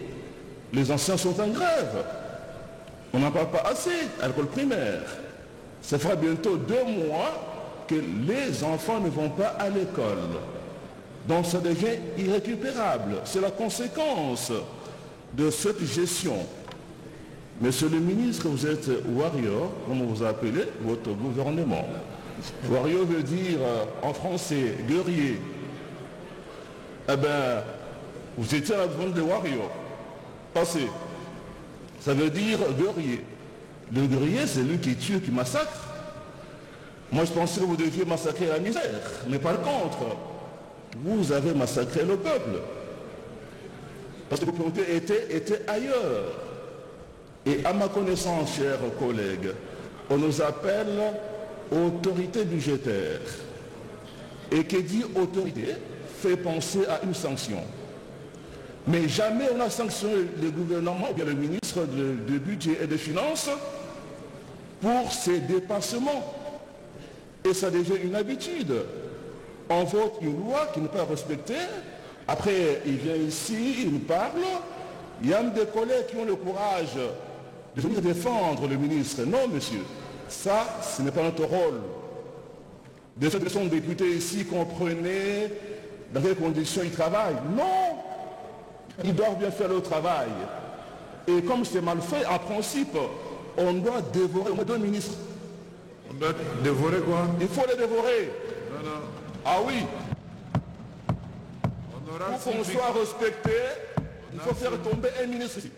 [SPEAKER 2] les anciens sont en grève. On n'en parle pas assez à l'école primaire. Ça fera bientôt 2 mois que les enfants ne vont pas à l'école. Donc ça devient irrécupérable. C'est la conséquence de cette gestion. Monsieur le ministre, vous êtes warrior, comme on vous a appelé, votre gouvernement. Warrior veut dire en français guerrier. Eh bien, vous étiez à la demande de warrior. Passez. Ça veut dire guerrier. Le guerrier, c'est lui qui tue, qui massacre. Moi, je pensais que vous deviez massacrer la misère. Mais par contre, vous avez massacré le peuple. Parce que le peuple était ailleurs. Et à ma connaissance, chers collègues, on nous appelle autorité budgétaire. Et qui dit autorité fait penser à une sanction. Mais jamais on a sanctionné le gouvernement ou bien le ministre du budget et des finances pour ces dépassements. Et ça devient une habitude. On vote une loi qui n'est pas respectée. Après, il vient ici, il nous parle. Il y a même des collègues qui ont le courage de venir défendre le ministre. Non, monsieur, ça, ce n'est pas notre rôle. De cette façon, députés ici, comprenez dans quelles conditions ils travaillent. Non! Ils doivent bien faire le travail. Et comme c'est mal fait, en principe, on doit dévorer. On doit ministre.
[SPEAKER 1] On doit dévorer quoi?
[SPEAKER 2] Il faut les dévorer. Ah oui.
[SPEAKER 1] Honorable
[SPEAKER 2] Pour qu'on soit respecté, il faut faire tomber un ministre ici.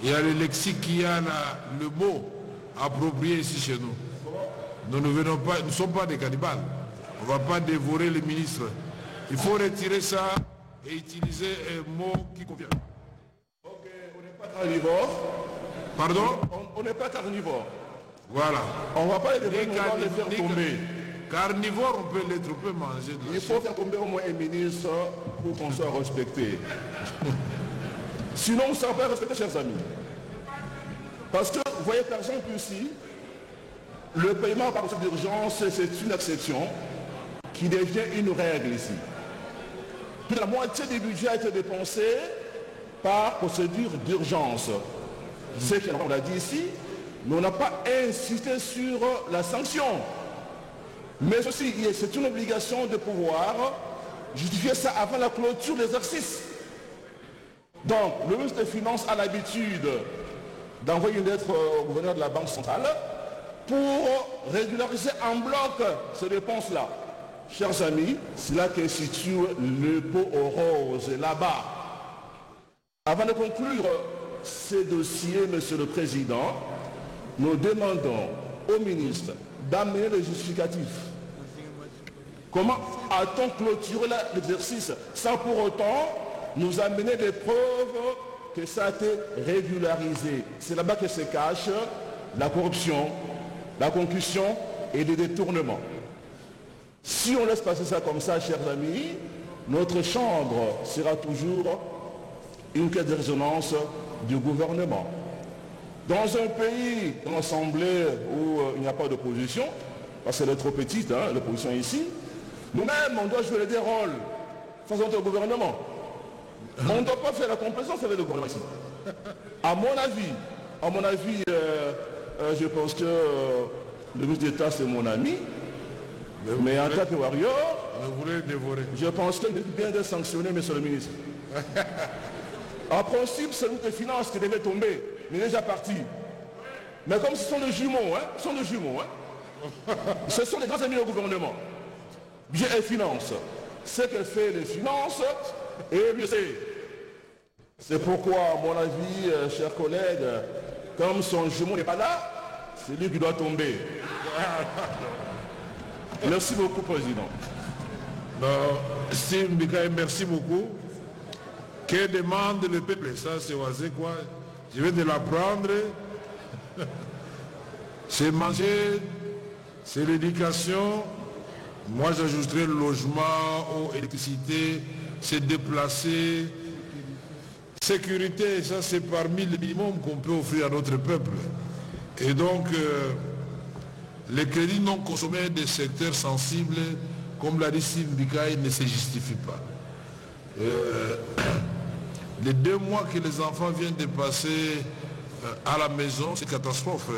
[SPEAKER 1] Il y a le lexique, il y a le mot approprié ici chez nous. Nous ne sommes pas des cannibales. On ne va pas dévorer les ministres. Il faut retirer ça et utiliser un mot qui convient.
[SPEAKER 2] Ok, on n'est pas carnivore.
[SPEAKER 1] Pardon?
[SPEAKER 2] On n'est pas carnivore.
[SPEAKER 1] Voilà.
[SPEAKER 2] On ne va pas les dévorer, on va les faire tomber.
[SPEAKER 1] Carnivore, on peut l'être, on peut manger de la
[SPEAKER 2] Il faut faire tomber au moins un ministre pour qu'on soit respecté. Sinon, on ne sera pas respecté, chers amis. Parce que, vous voyez, par exemple, ici, le paiement par procédure d'urgence, c'est une exception qui devient une règle ici. Plus de la moitié du budget a été dépensé par procédure d'urgence. C'est qu'on l'a dit ici, mais on n'a pas insisté sur la sanction. Mais ceci, c'est une obligation de pouvoir justifier ça avant la clôture de l'exercice. Donc, le ministre des Finances a l'habitude d'envoyer une lettre au gouverneur de la Banque centrale pour régulariser en bloc ces dépenses-là. Chers amis, c'est là que se situe le pot aux roses, là-bas. Avant de conclure ces dossiers, Monsieur le Président, nous demandons au ministre d'amener le justificatif. Comment a-t-on clôturé l'exercice sans pour autant nous amener des preuves que ça a été régularisé? C'est là-bas que se cache la corruption, la concussion et les détournements. Si on laisse passer ça comme ça, chers amis, notre chambre sera toujours une caisse de résonance du gouvernement. Dans un pays, dans l'Assemblée où il n'y a pas d'opposition, parce qu'elle est trop petite, hein, l'opposition ici, nous-mêmes, on doit jouer des rôles face à notre gouvernement. On ne doit pas faire la complaisance avec le gouvernement ici. À mon avis, je pense que le ministre d'État, c'est mon ami, mais en tant que warrior, je pense qu'il est bien de sanctionner, monsieur le ministre. En principe, c'est le ministre des Finances qui devait tomber, mais il est déjà parti. Mais comme ce sont des jumeaux, ce sont des grands amis au gouvernement. Bien et finance. Ce que fait les finances, et lui sait. C'est pourquoi, à mon avis, chers collègues, comme son jumeau n'est pas là, c'est lui qui doit tomber. Merci beaucoup, Président.
[SPEAKER 1] Steve Mbikaï, merci beaucoup. Que demande le peuple? Ça, c'est quoi? Je vais de l'apprendre. C'est manger, c'est l'éducation. Moi, j'ajouterai le logement, eau, électricité, c'est déplacer. Sécurité, ça, c'est parmi les minimums qu'on peut offrir à notre peuple. Et donc, les crédits non consommés des secteurs sensibles, comme l'a dit Steve Mbikaï, ne se justifient pas. Les 2 mois que les enfants viennent de passer à la maison, c'est catastrophe.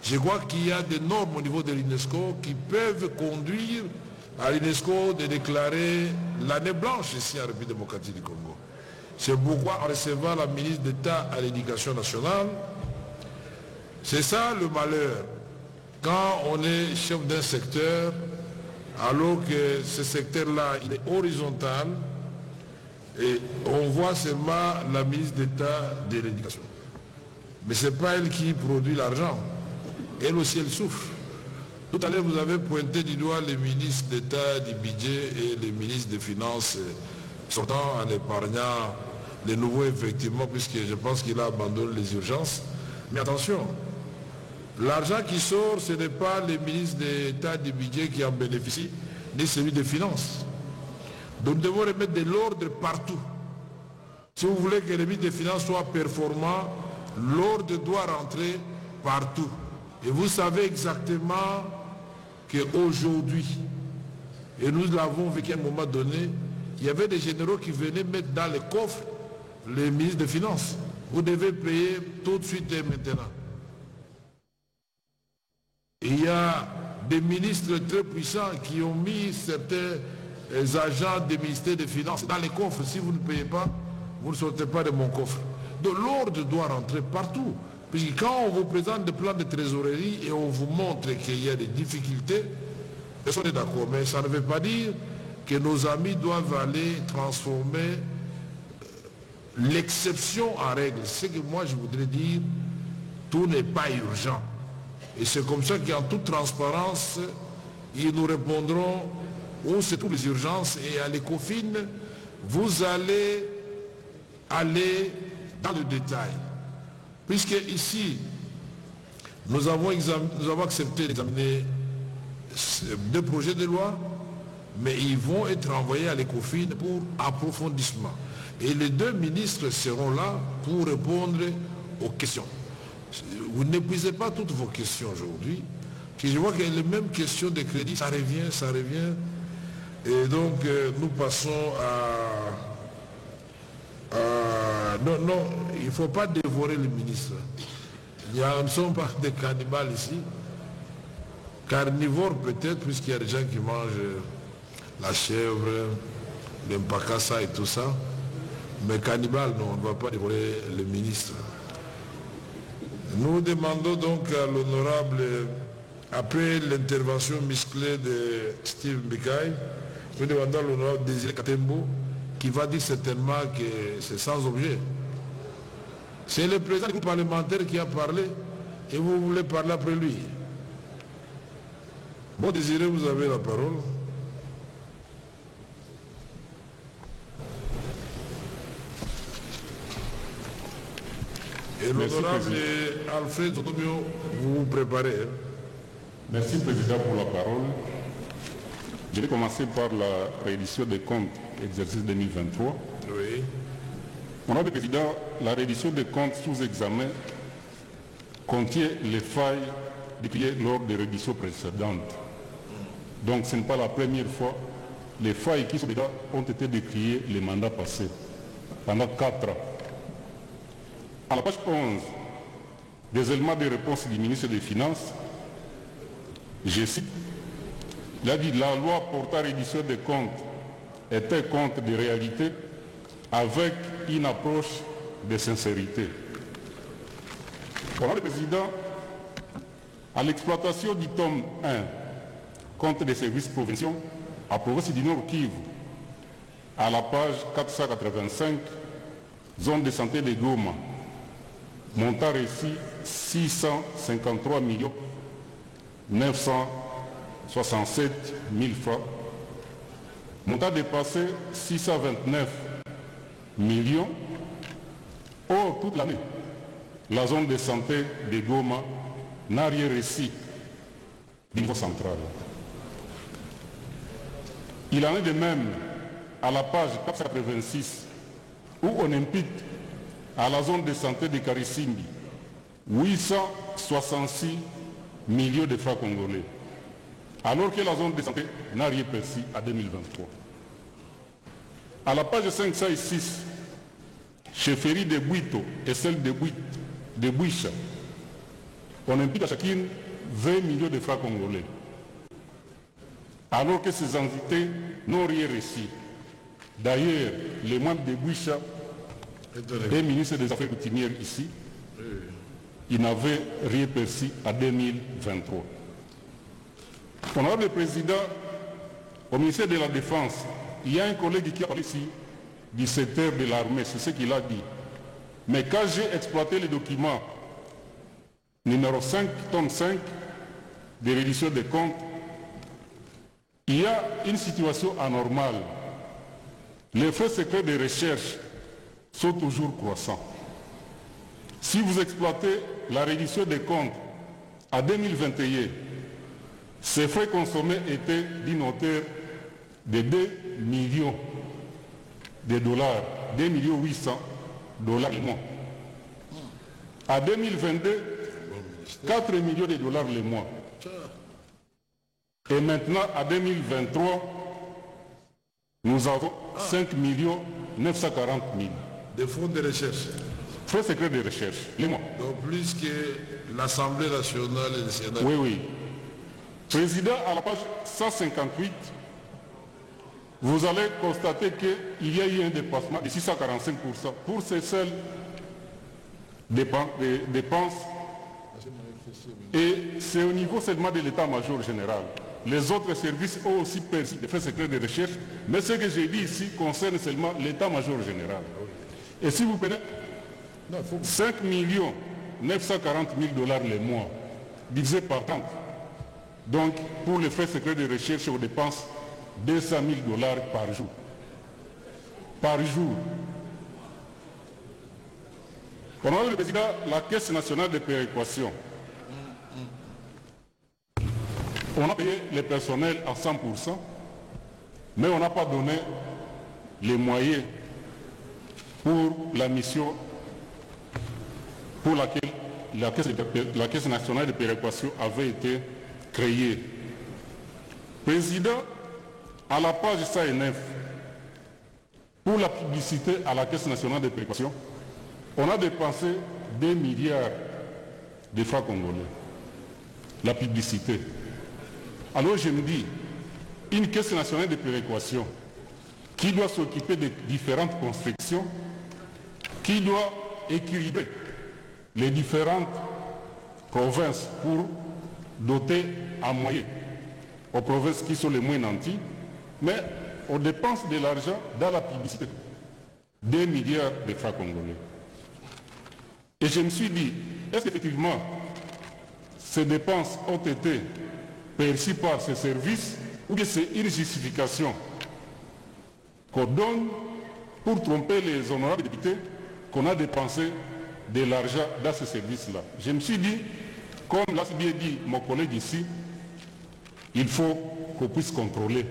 [SPEAKER 1] Je crois qu'il y a des normes au niveau de l'UNESCO qui peuvent conduire à l'UNESCO de déclarer l'année blanche ici en République démocratique du Congo. C'est pourquoi en recevant la ministre d'État à l'Éducation nationale, c'est ça le malheur. Quand on est chef d'un secteur, alors que ce secteur-là, il est horizontal, et on voit seulement la ministre d'État de l'Éducation. Mais ce n'est pas elle qui produit l'argent. Elle aussi, elle souffre. Tout à l'heure, vous avez pointé du doigt les ministres d'État du budget et les ministres des Finances sortant en épargnant les nouveaux, effectivement, puisque je pense qu'il a abandonné les urgences. Mais attention, l'argent qui sort, ce n'est pas les ministres d'État du budget qui en bénéficient, ni celui des Finances. Donc nous devons remettre de l'ordre partout. Si vous voulez que les ministres des Finances soient performants, l'ordre doit rentrer partout. Et vous savez exactement qu'aujourd'hui, et nous l'avons vécu à un moment donné, il y avait des généraux qui venaient mettre dans les coffres les ministres des Finances. Vous devez payer tout de suite et maintenant. Et il y a des ministres très puissants qui ont mis certains agents des ministères des Finances dans les coffres. Si vous ne payez pas, vous ne sortez pas de mon coffre. Donc l'ordre doit rentrer partout. Puisque quand on vous présente des plans de trésorerie et on vous montre qu'il y a des difficultés, on est d'accord, mais ça ne veut pas dire que nos amis doivent aller transformer l'exception en règle. C'est que moi je voudrais dire, tout n'est pas urgent. Et c'est comme ça qu'en toute transparence, ils nous répondront où c'est toutes les urgences et à l'ECOFIN, vous allez aller dans le détail. Puisque ici, nous avons accepté d'examiner 2 projets de loi, mais ils vont être envoyés à l'ECOFIN pour approfondissement. Et les 2 ministres seront là pour répondre aux questions. Vous n'épuisez pas toutes vos questions aujourd'hui. Je vois qu'il y a les mêmes questions de crédit, ça revient. Et donc, nous passons non, il ne faut pas dévorer le ministre. Nous ne sommes pas des cannibales ici. Carnivores peut-être, puisqu'il y a des gens qui mangent la chèvre, l'impakassa et tout ça. Mais cannibales, non, on ne va pas dévorer le ministre. Nous demandons donc à l'honorable, après l'intervention musclée de Steve Mbikai, nous demandons à l'honorable Désiré Katembo, qui va dire certainement que c'est sans objet. C'est le président du groupe parlementaire qui a parlé et vous voulez parler après lui. Bon, Désiré, vous avez la parole. Et l'honorable Alfred Zotomio, vous vous préparez. Hein?
[SPEAKER 4] Merci, Président, pour la parole. Je vais commencer par la réédition des comptes exercice 2023.
[SPEAKER 1] Oui.
[SPEAKER 4] Honorable Président, la réédition des comptes sous examen contient les failles décriées lors des rééditions précédentes. Donc ce n'est pas la première fois. Les failles qui sont déjà ont été décriées les mandats passés, pendant 4 ans. À la page 11, des éléments de réponse du ministre des Finances, je cite, il a dit la loi portant réédition des comptes est un compte de réalité avec une approche de sincérité. Pour le Président, à l'exploitation du tome 1, compte des services provinciaux, à province du Nord Kivu, à la page 485, zone de santé de Goma, montant récit 653 967 000 francs, montant dépassé 629 millions. Or, toute l'année, la zone de santé de Goma n'a rien reçu du niveau central. Il en est de même à la page 486 où on impute à la zone de santé de Karisimbi 866 millions de francs congolais, alors que la zone de santé n'a rien perçu à 2023. À la page 506, chefferie de Bouito et celle de Bouicha, on impute à chacune 20 millions de francs congolais, alors que ces entités n'ont rien reçu. D'ailleurs, les membres de Bouicha et ministre des Affaires coutumières ici, ils n'avaient rien perçu à 2023. Honorable Président, au ministère de la Défense, il y a un collègue qui a parlé ici du secteur de l'armée, c'est ce qu'il a dit. Mais quand j'ai exploité le document numéro 5, tome 5, de réédition des comptes, il y a une situation anormale. Les frais secrets de recherche sont toujours croissants. Si vous exploitez la réédition des comptes à 2021, ces frais consommés étaient d'une hauteur de 2 millions de dollars, 2 800 000 $ le mois. À 2022, 4 millions de dollars le mois. Et maintenant, à 2023, nous avons 5 940 000.
[SPEAKER 1] Des fonds de recherche.
[SPEAKER 4] Frais secrets de recherche, les mois.
[SPEAKER 1] Donc plus que l'Assemblée nationale et le Sénat.
[SPEAKER 4] Oui, oui. Président, à la page 158, vous allez constater qu'il y a eu un dépassement de 645% pour ces seuls dépenses. Et c'est au niveau seulement de l'état-major général. Les autres services ont aussi perçu des frais secrets de recherche, mais ce que j'ai dit ici concerne seulement l'état-major général. Et si vous prenez 5 940 000 $ le mois, divisé par 30, donc pour les frais secrets de recherche, on dépense 200 000 $ par jour. Par jour. Pendant le président, la Caisse nationale de péréquation, on a payé les personnels à 100%, mais on n'a pas donné les moyens pour la mission pour laquelle la Caisse nationale de péréquation avait été créée. Président, à la page 109, pour la publicité à la Caisse nationale de péréquation, on a dépensé 2 milliards de francs congolais. La publicité. Alors je me dis, une Caisse nationale de péréquation qui doit s'occuper de différentes constructions, qui doit équilibrer les différentes provinces pour doter en moyens aux provinces qui sont les moins nantis, mais on dépense de l'argent dans la publicité. 2 milliards de francs congolais. Et je me suis dit, est-ce qu'effectivement ces dépenses ont été perçues par ces services ou bien c'est une justification qu'on donne pour tromper les honorables députés qu'on a dépensé de l'argent dans ces services-là. Je me suis dit, comme l'a bien dit mon collègue ici, il faut qu'on puisse contrôler.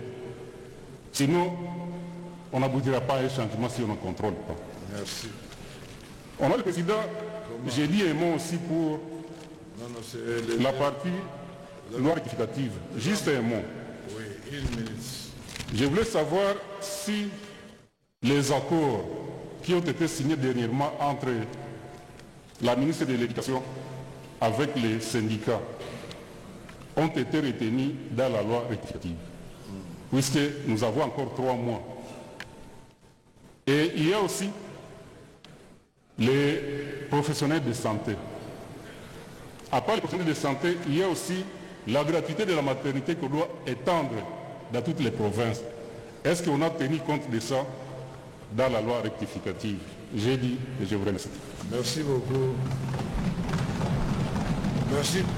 [SPEAKER 4] Sinon, on n'aboutira pas à un changement si on ne contrôle pas.
[SPEAKER 1] Merci.
[SPEAKER 4] On a le président, j'ai dit un mot aussi pour la partie loi rectificative. Juste un mot.
[SPEAKER 1] Oui, 1 minute.
[SPEAKER 4] Je voulais savoir si les accords qui ont été signés dernièrement entre la ministre de l'Éducation avec les syndicats ont été retenus dans la loi rectificative, puisque nous avons encore 3 mois. Et il y a aussi les professionnels de santé. À part les professionnels de santé, il y a aussi la gratuité de la maternité qu'on doit étendre dans toutes les provinces. Est-ce qu'on a tenu compte de ça dans la loi rectificative? J'ai dit et je vous remercie.
[SPEAKER 1] Merci beaucoup.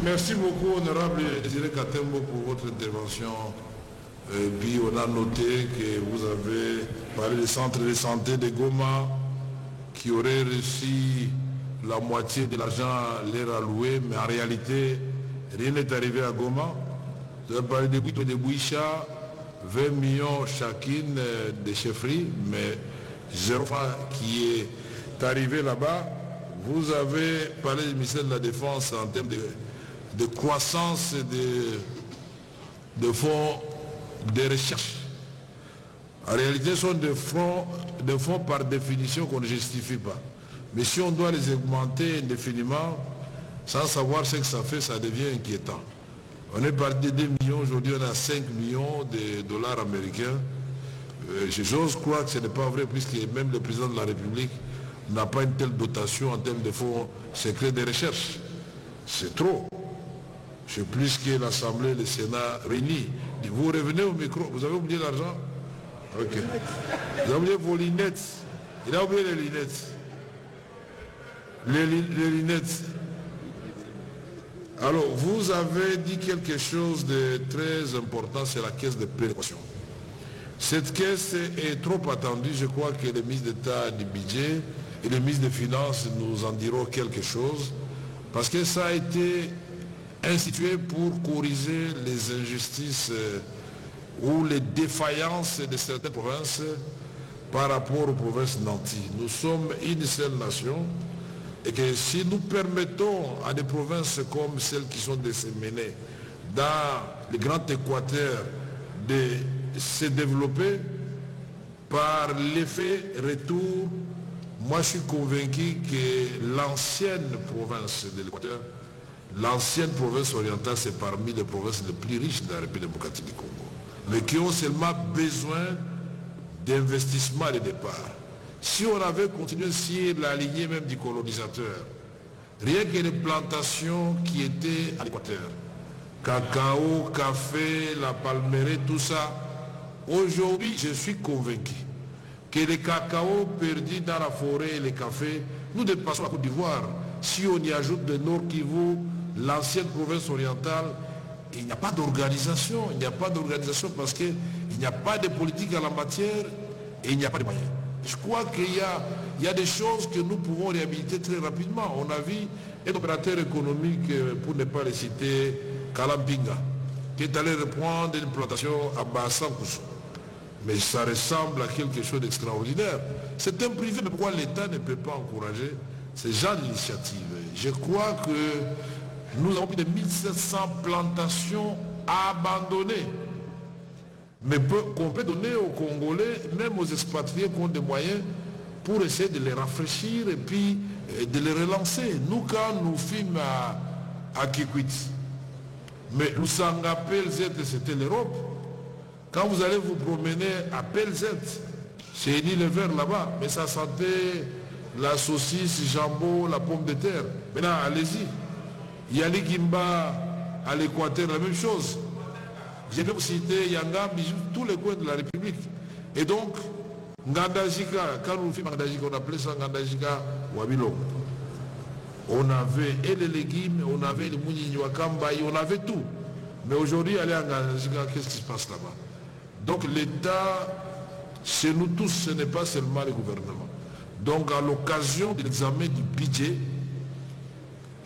[SPEAKER 1] Merci beaucoup, honorable Désiré Katembo, pour votre intervention. Et puis on a noté que vous avez parlé du centre de santé de Goma qui aurait reçu la moitié de l'argent leur alloué, mais en réalité, rien n'est arrivé à Goma. Vous avez parlé de Bouicha, 20 millions chacune de chefferies, mais 0 franc qui est arrivé là-bas. Vous avez parlé du ministère de la Défense en termes de croissance de fonds de recherche. En réalité, ce sont des fonds par définition qu'on ne justifie pas. Mais si on doit les augmenter indéfiniment, sans savoir ce que ça fait, ça devient inquiétant. On est parti de 2 millions, aujourd'hui on a 5 millions de dollars américains. J'ose croire que ce n'est pas vrai, puisque même le président de la République n'a pas une telle dotation en termes de fonds secrets de recherche. C'est trop. C'est plus que l'Assemblée et le Sénat réunis. Vous revenez au micro, vous avez oublié l'argent? Ok. Vous avez oublié vos lunettes. Il a oublié les lunettes. Les lunettes. Alors, vous avez dit quelque chose de très important, c'est la caisse de péréquation. Cette caisse est trop attendue. Je crois que les ministres d'État du budget et les ministres des Finances nous en diront quelque chose, parce que ça a été institué pour corriger les injustices ou les défaillances de certaines provinces par rapport aux provinces nanties. Nous sommes une seule nation et que si nous permettons à des provinces comme celles qui sont disséminées dans le grand Équateur de se développer par l'effet retour, moi je suis convaincu que l'ancienne province de l'Équateur, l'ancienne province orientale, c'est parmi les provinces les plus riches de la République démocratique du Congo, mais qui ont seulement besoin d'investissement de départ. Si on avait continué sur la lignée même du colonisateur, Rien que les plantations qui étaient à l'Équateur, cacao, café, la palmeraie, tout ça, aujourd'hui, je suis convaincu que les cacao perdus dans la forêt et les cafés, nous dépassons la Côte d'Ivoire. Si on y ajoute le Nord Kivu, l'ancienne province orientale, il n'y a pas d'organisation. Il n'y a pas d'organisation parce qu'il n'y a pas de politique en la matière et il n'y a pas de moyens. Je crois qu'il y a des choses que nous pouvons réhabiliter très rapidement. On a vu un opérateur économique, pour ne pas le citer, Kalampinga, qui est allé reprendre une plantation à Bassankoussou. Mais ça ressemble à quelque chose d'extraordinaire. C'est un privé, mais pourquoi l'État ne peut pas encourager ces gens d'initiative? Je crois que nous avons plus de 1700 plantations abandonnées. Mais qu'on peut donner aux Congolais, même aux expatriés qui ont des moyens, pour essayer de les rafraîchir et puis de les relancer. Nous, quand nous filmons à Kikwit, mais Lusanga, PLZ, c'était l'Europe. Quand vous allez vous promener à PLZ, c'est une île vert là-bas, mais ça sentait la saucisse, jambon, la pomme de terre. Maintenant, allez-y. Yali Gimba, à l'Équateur, la même chose. Je vais vous citer Yanga, tous les coins de la République. Et donc, Ngandajika, quand nous filmons Ngandajika, on appelait ça Ngandajika Wabilo. On avait et les légumes, on avait les mouni Wakambaï, on avait tout. Mais aujourd'hui, aller à Ngandajika, qu'est-ce qui se passe là-bas? Donc l'État, chez nous tous, ce n'est pas seulement le gouvernement. Donc à l'occasion de l'examen du budget,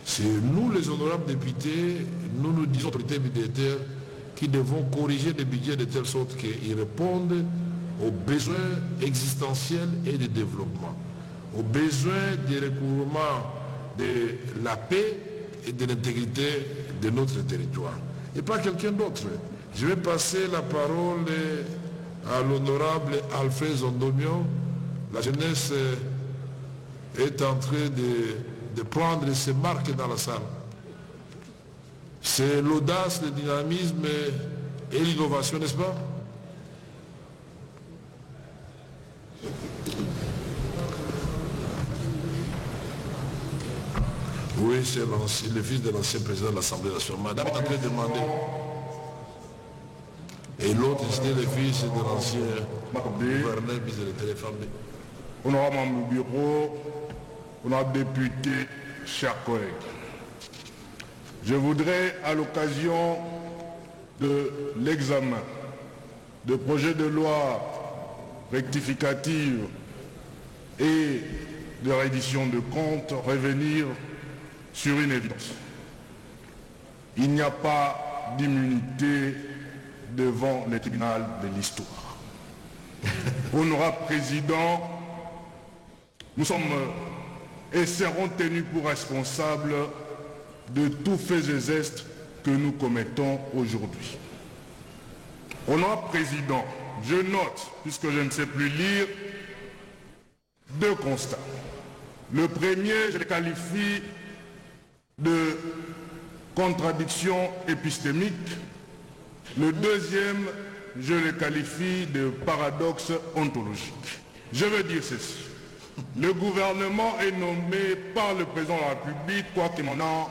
[SPEAKER 1] c'est nous les honorables députés, nous disons autorités budgétaires, qui devons corriger les budgets de telle sorte qu'ils répondent aux besoins existentiels et de développement, aux besoins de recouvrement de la paix et de l'intégrité de notre territoire. Et pas quelqu'un d'autre. Je vais passer la parole à l'honorable Alfred Zondomion. La jeunesse est en train de prendre ses marques dans la salle. C'est l'audace, le dynamisme et l'innovation, n'est-ce pas? Oui, c'est le fils de l'ancien président de l'Assemblée nationale. Madame est en train de demander. Et l'autre, c'était le fils de l'ancien gouverneur bis de la téléfamille.
[SPEAKER 2] Honorable membre du bureau, honorable député, chers collègues. Je voudrais, à l'occasion de l'examen de projet de loi rectificative et de reddition de comptes, revenir sur une évidence. Il n'y a pas d'immunité devant le tribunal de l'histoire. Honorable Président, nous sommes et serons tenus pour responsables de tous faits et gestes que nous commettons aujourd'hui. Honorable Président, je note, puisque je ne sais plus lire, deux constats. Le premier, je le qualifie de contradiction épistémique. Le deuxième, je le qualifie de paradoxe ontologique. Je veux dire ceci. Le gouvernement est nommé par le président de la République, quoi qu'émanant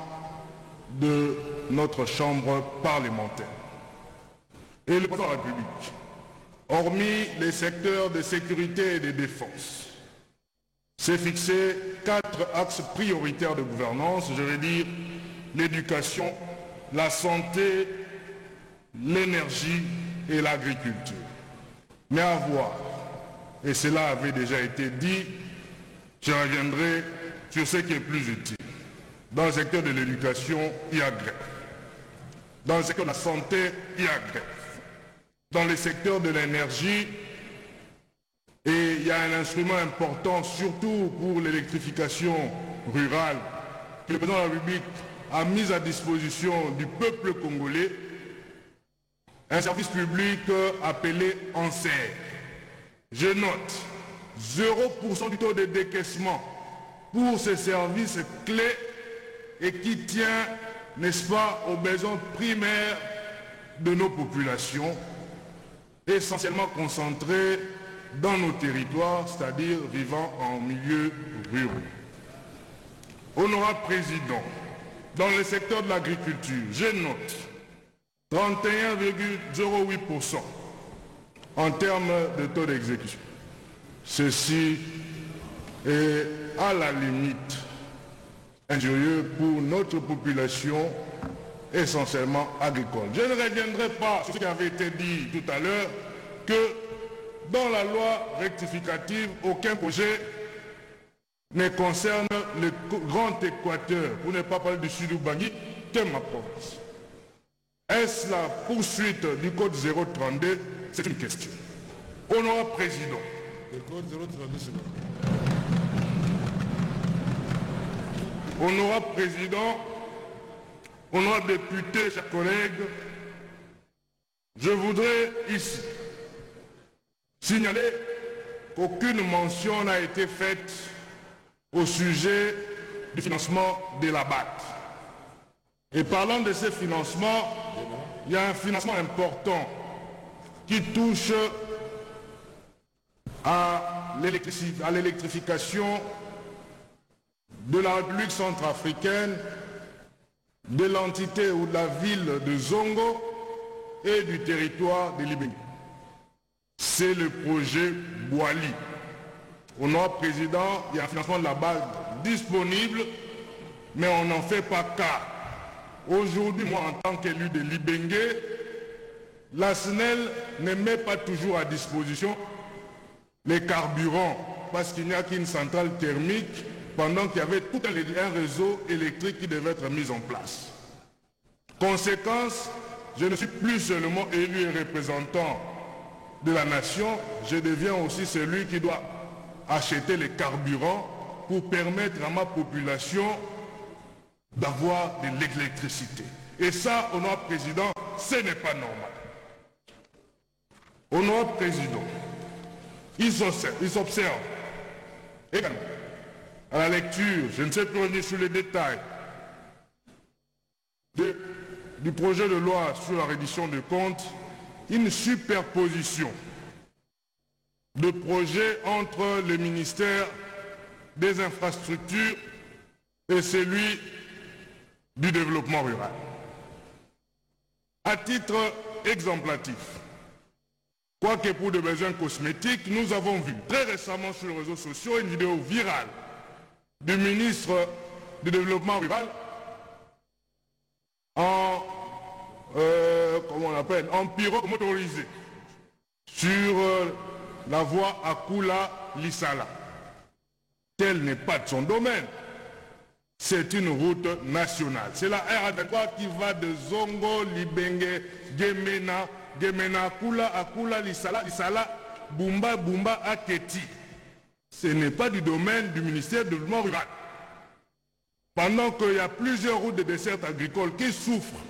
[SPEAKER 2] de notre chambre parlementaire. Et le président de la République, hormis les secteurs de sécurité et de défense, s'est fixé 4 axes prioritaires de gouvernance, je veux dire l'éducation, la santé, l'énergie et l'agriculture. Mais à voir, et cela avait déjà été dit, je reviendrai sur ce qui est plus utile. Dans le secteur de l'éducation, il y a grève. Dans le secteur de la santé, il y a grève. Dans le secteur de l'énergie, et il y a un instrument important, surtout pour l'électrification rurale, que le président de la République a mis à disposition du peuple congolais, un service public appelé ANSER. Je note 0% du taux de décaissement pour ces services clés et qui tient, n'est-ce pas, aux besoins primaires de nos populations, essentiellement concentrés dans nos territoires, c'est-à-dire vivant en milieu rural. Honorable Président, dans le secteur de l'agriculture, je note 31,08% en termes de taux d'exécution. Ceci est à la limite injurieux pour notre population essentiellement agricole. Je ne reviendrai pas sur ce qui avait été dit tout à l'heure, que dans la loi rectificative, aucun projet ne concerne le Grand Équateur, pour ne pas parler du Sud-Ubangi, que ma province. Est-ce la poursuite du Code 032? C'est une question. Honorable Président.
[SPEAKER 1] Le Code 032, c'est quoi?
[SPEAKER 2] Honorable Président, honorable député, chers collègues, je voudrais ici signaler qu'aucune mention n'a été faite au sujet du financement de la BAT. Et parlant de ce financement, il y a un financement important qui touche à l'électrification de la République centrafricaine, de l'entité ou de la ville de Zongo et du territoire de Libéria. C'est le projet Boali. Honorable Président, il y a un financement de la base disponible, mais on n'en fait pas cas. Aujourd'hui, moi, en tant qu'élu de Libéria, la SNEL ne met pas toujours à disposition les carburants, parce qu'il n'y a qu'une centrale thermique, pendant qu'il y avait tout un réseau électrique qui devait être mis en place. Conséquence, je ne suis plus seulement élu et représentant de la nation, je deviens aussi celui qui doit acheter les carburants pour permettre à ma population d'avoir de l'électricité. Et ça, honorable Président, ce n'est pas normal. Honorable Président, ils s'observent également à la lecture, je ne sais plus revenir sur les détails, du projet de loi sur la reddition de comptes, une superposition de projets entre le ministère des Infrastructures et celui du Développement rural. À titre exemplatif, quoique pour des besoins cosmétiques, nous avons vu très récemment sur les réseaux sociaux une vidéo virale du ministre du Développement rural en pirogue motorisée sur la voie Akula-Lissala. Tel n'est pas de son domaine. C'est une route nationale. C'est la R23 qui va de Zongo, Libenge, Gemena, Akula, Lissala, Bumba, Aketi. Ce n'est pas du domaine du ministère du Développement rural. Pendant qu'il y a plusieurs routes de dessert agricole qui souffrent,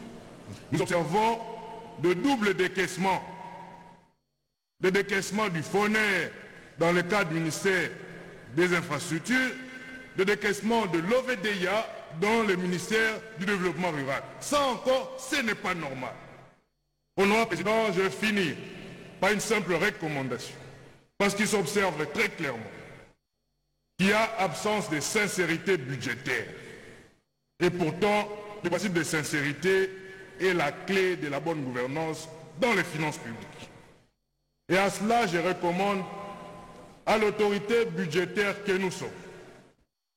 [SPEAKER 2] nous observons de doubles décaissements. Le décaissement du FONER dans le cadre du ministère des Infrastructures, le décaissement de l'OVDIA dans le ministère du Développement rural. Ça encore, ce n'est pas normal. Honorable Président, je vais finir par une simple recommandation. Parce qu'il s'observe très clairement qu'il y a absence de sincérité budgétaire. Et pourtant, le principe de sincérité est la clé de la bonne gouvernance dans les finances publiques. Et à cela, je recommande à l'autorité budgétaire que nous sommes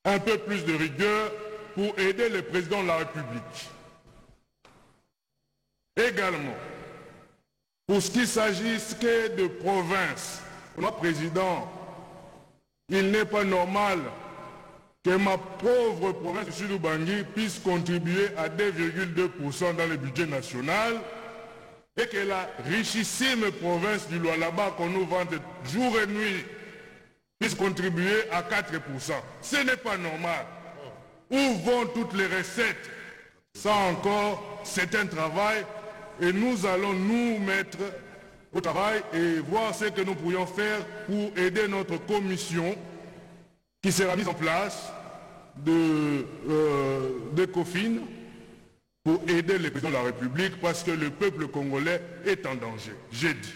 [SPEAKER 2] un peu plus de rigueur pour aider le président de la République. Également, pour ce qui s'agisse que de province, notre président, il n'est pas normal que ma pauvre province du Sud-Ubangi puisse contribuer à 2,2% dans le budget national et que la richissime province du Lualaba qu'on nous vante jour et nuit puisse contribuer à 4%. Ce n'est pas normal. Où vont toutes les recettes? Ça encore, c'est un travail et nous allons nous mettre au travail et voir ce que nous pourrions faire pour aider notre commission qui sera mise en place de COFIN pour aider le président de la République parce que le peuple congolais est en danger. J'ai dit.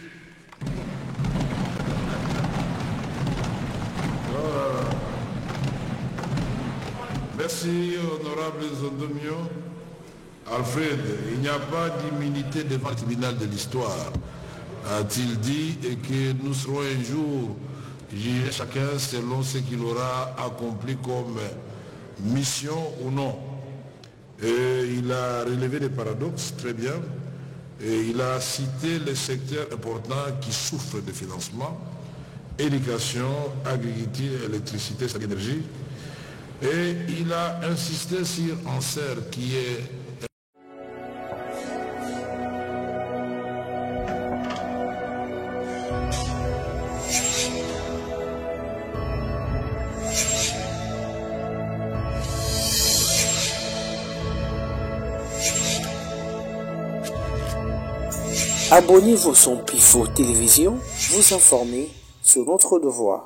[SPEAKER 1] Merci, honorable Zondomio. Alfred, il n'y a pas d'immunité devant le tribunal de l'histoire, a-t-il dit, et que nous serons un jour jugés chacun selon ce qu'il aura accompli comme mission ou non. Et il a relevé des paradoxes, très bien, et il a cité les secteurs importants qui souffrent de financement: éducation, agriculture, électricité, énergie. Et il a insisté sur Anser, qui est
[SPEAKER 5] Abonnez-vous sur Pifo Télévision, vous informer sur notre devoir.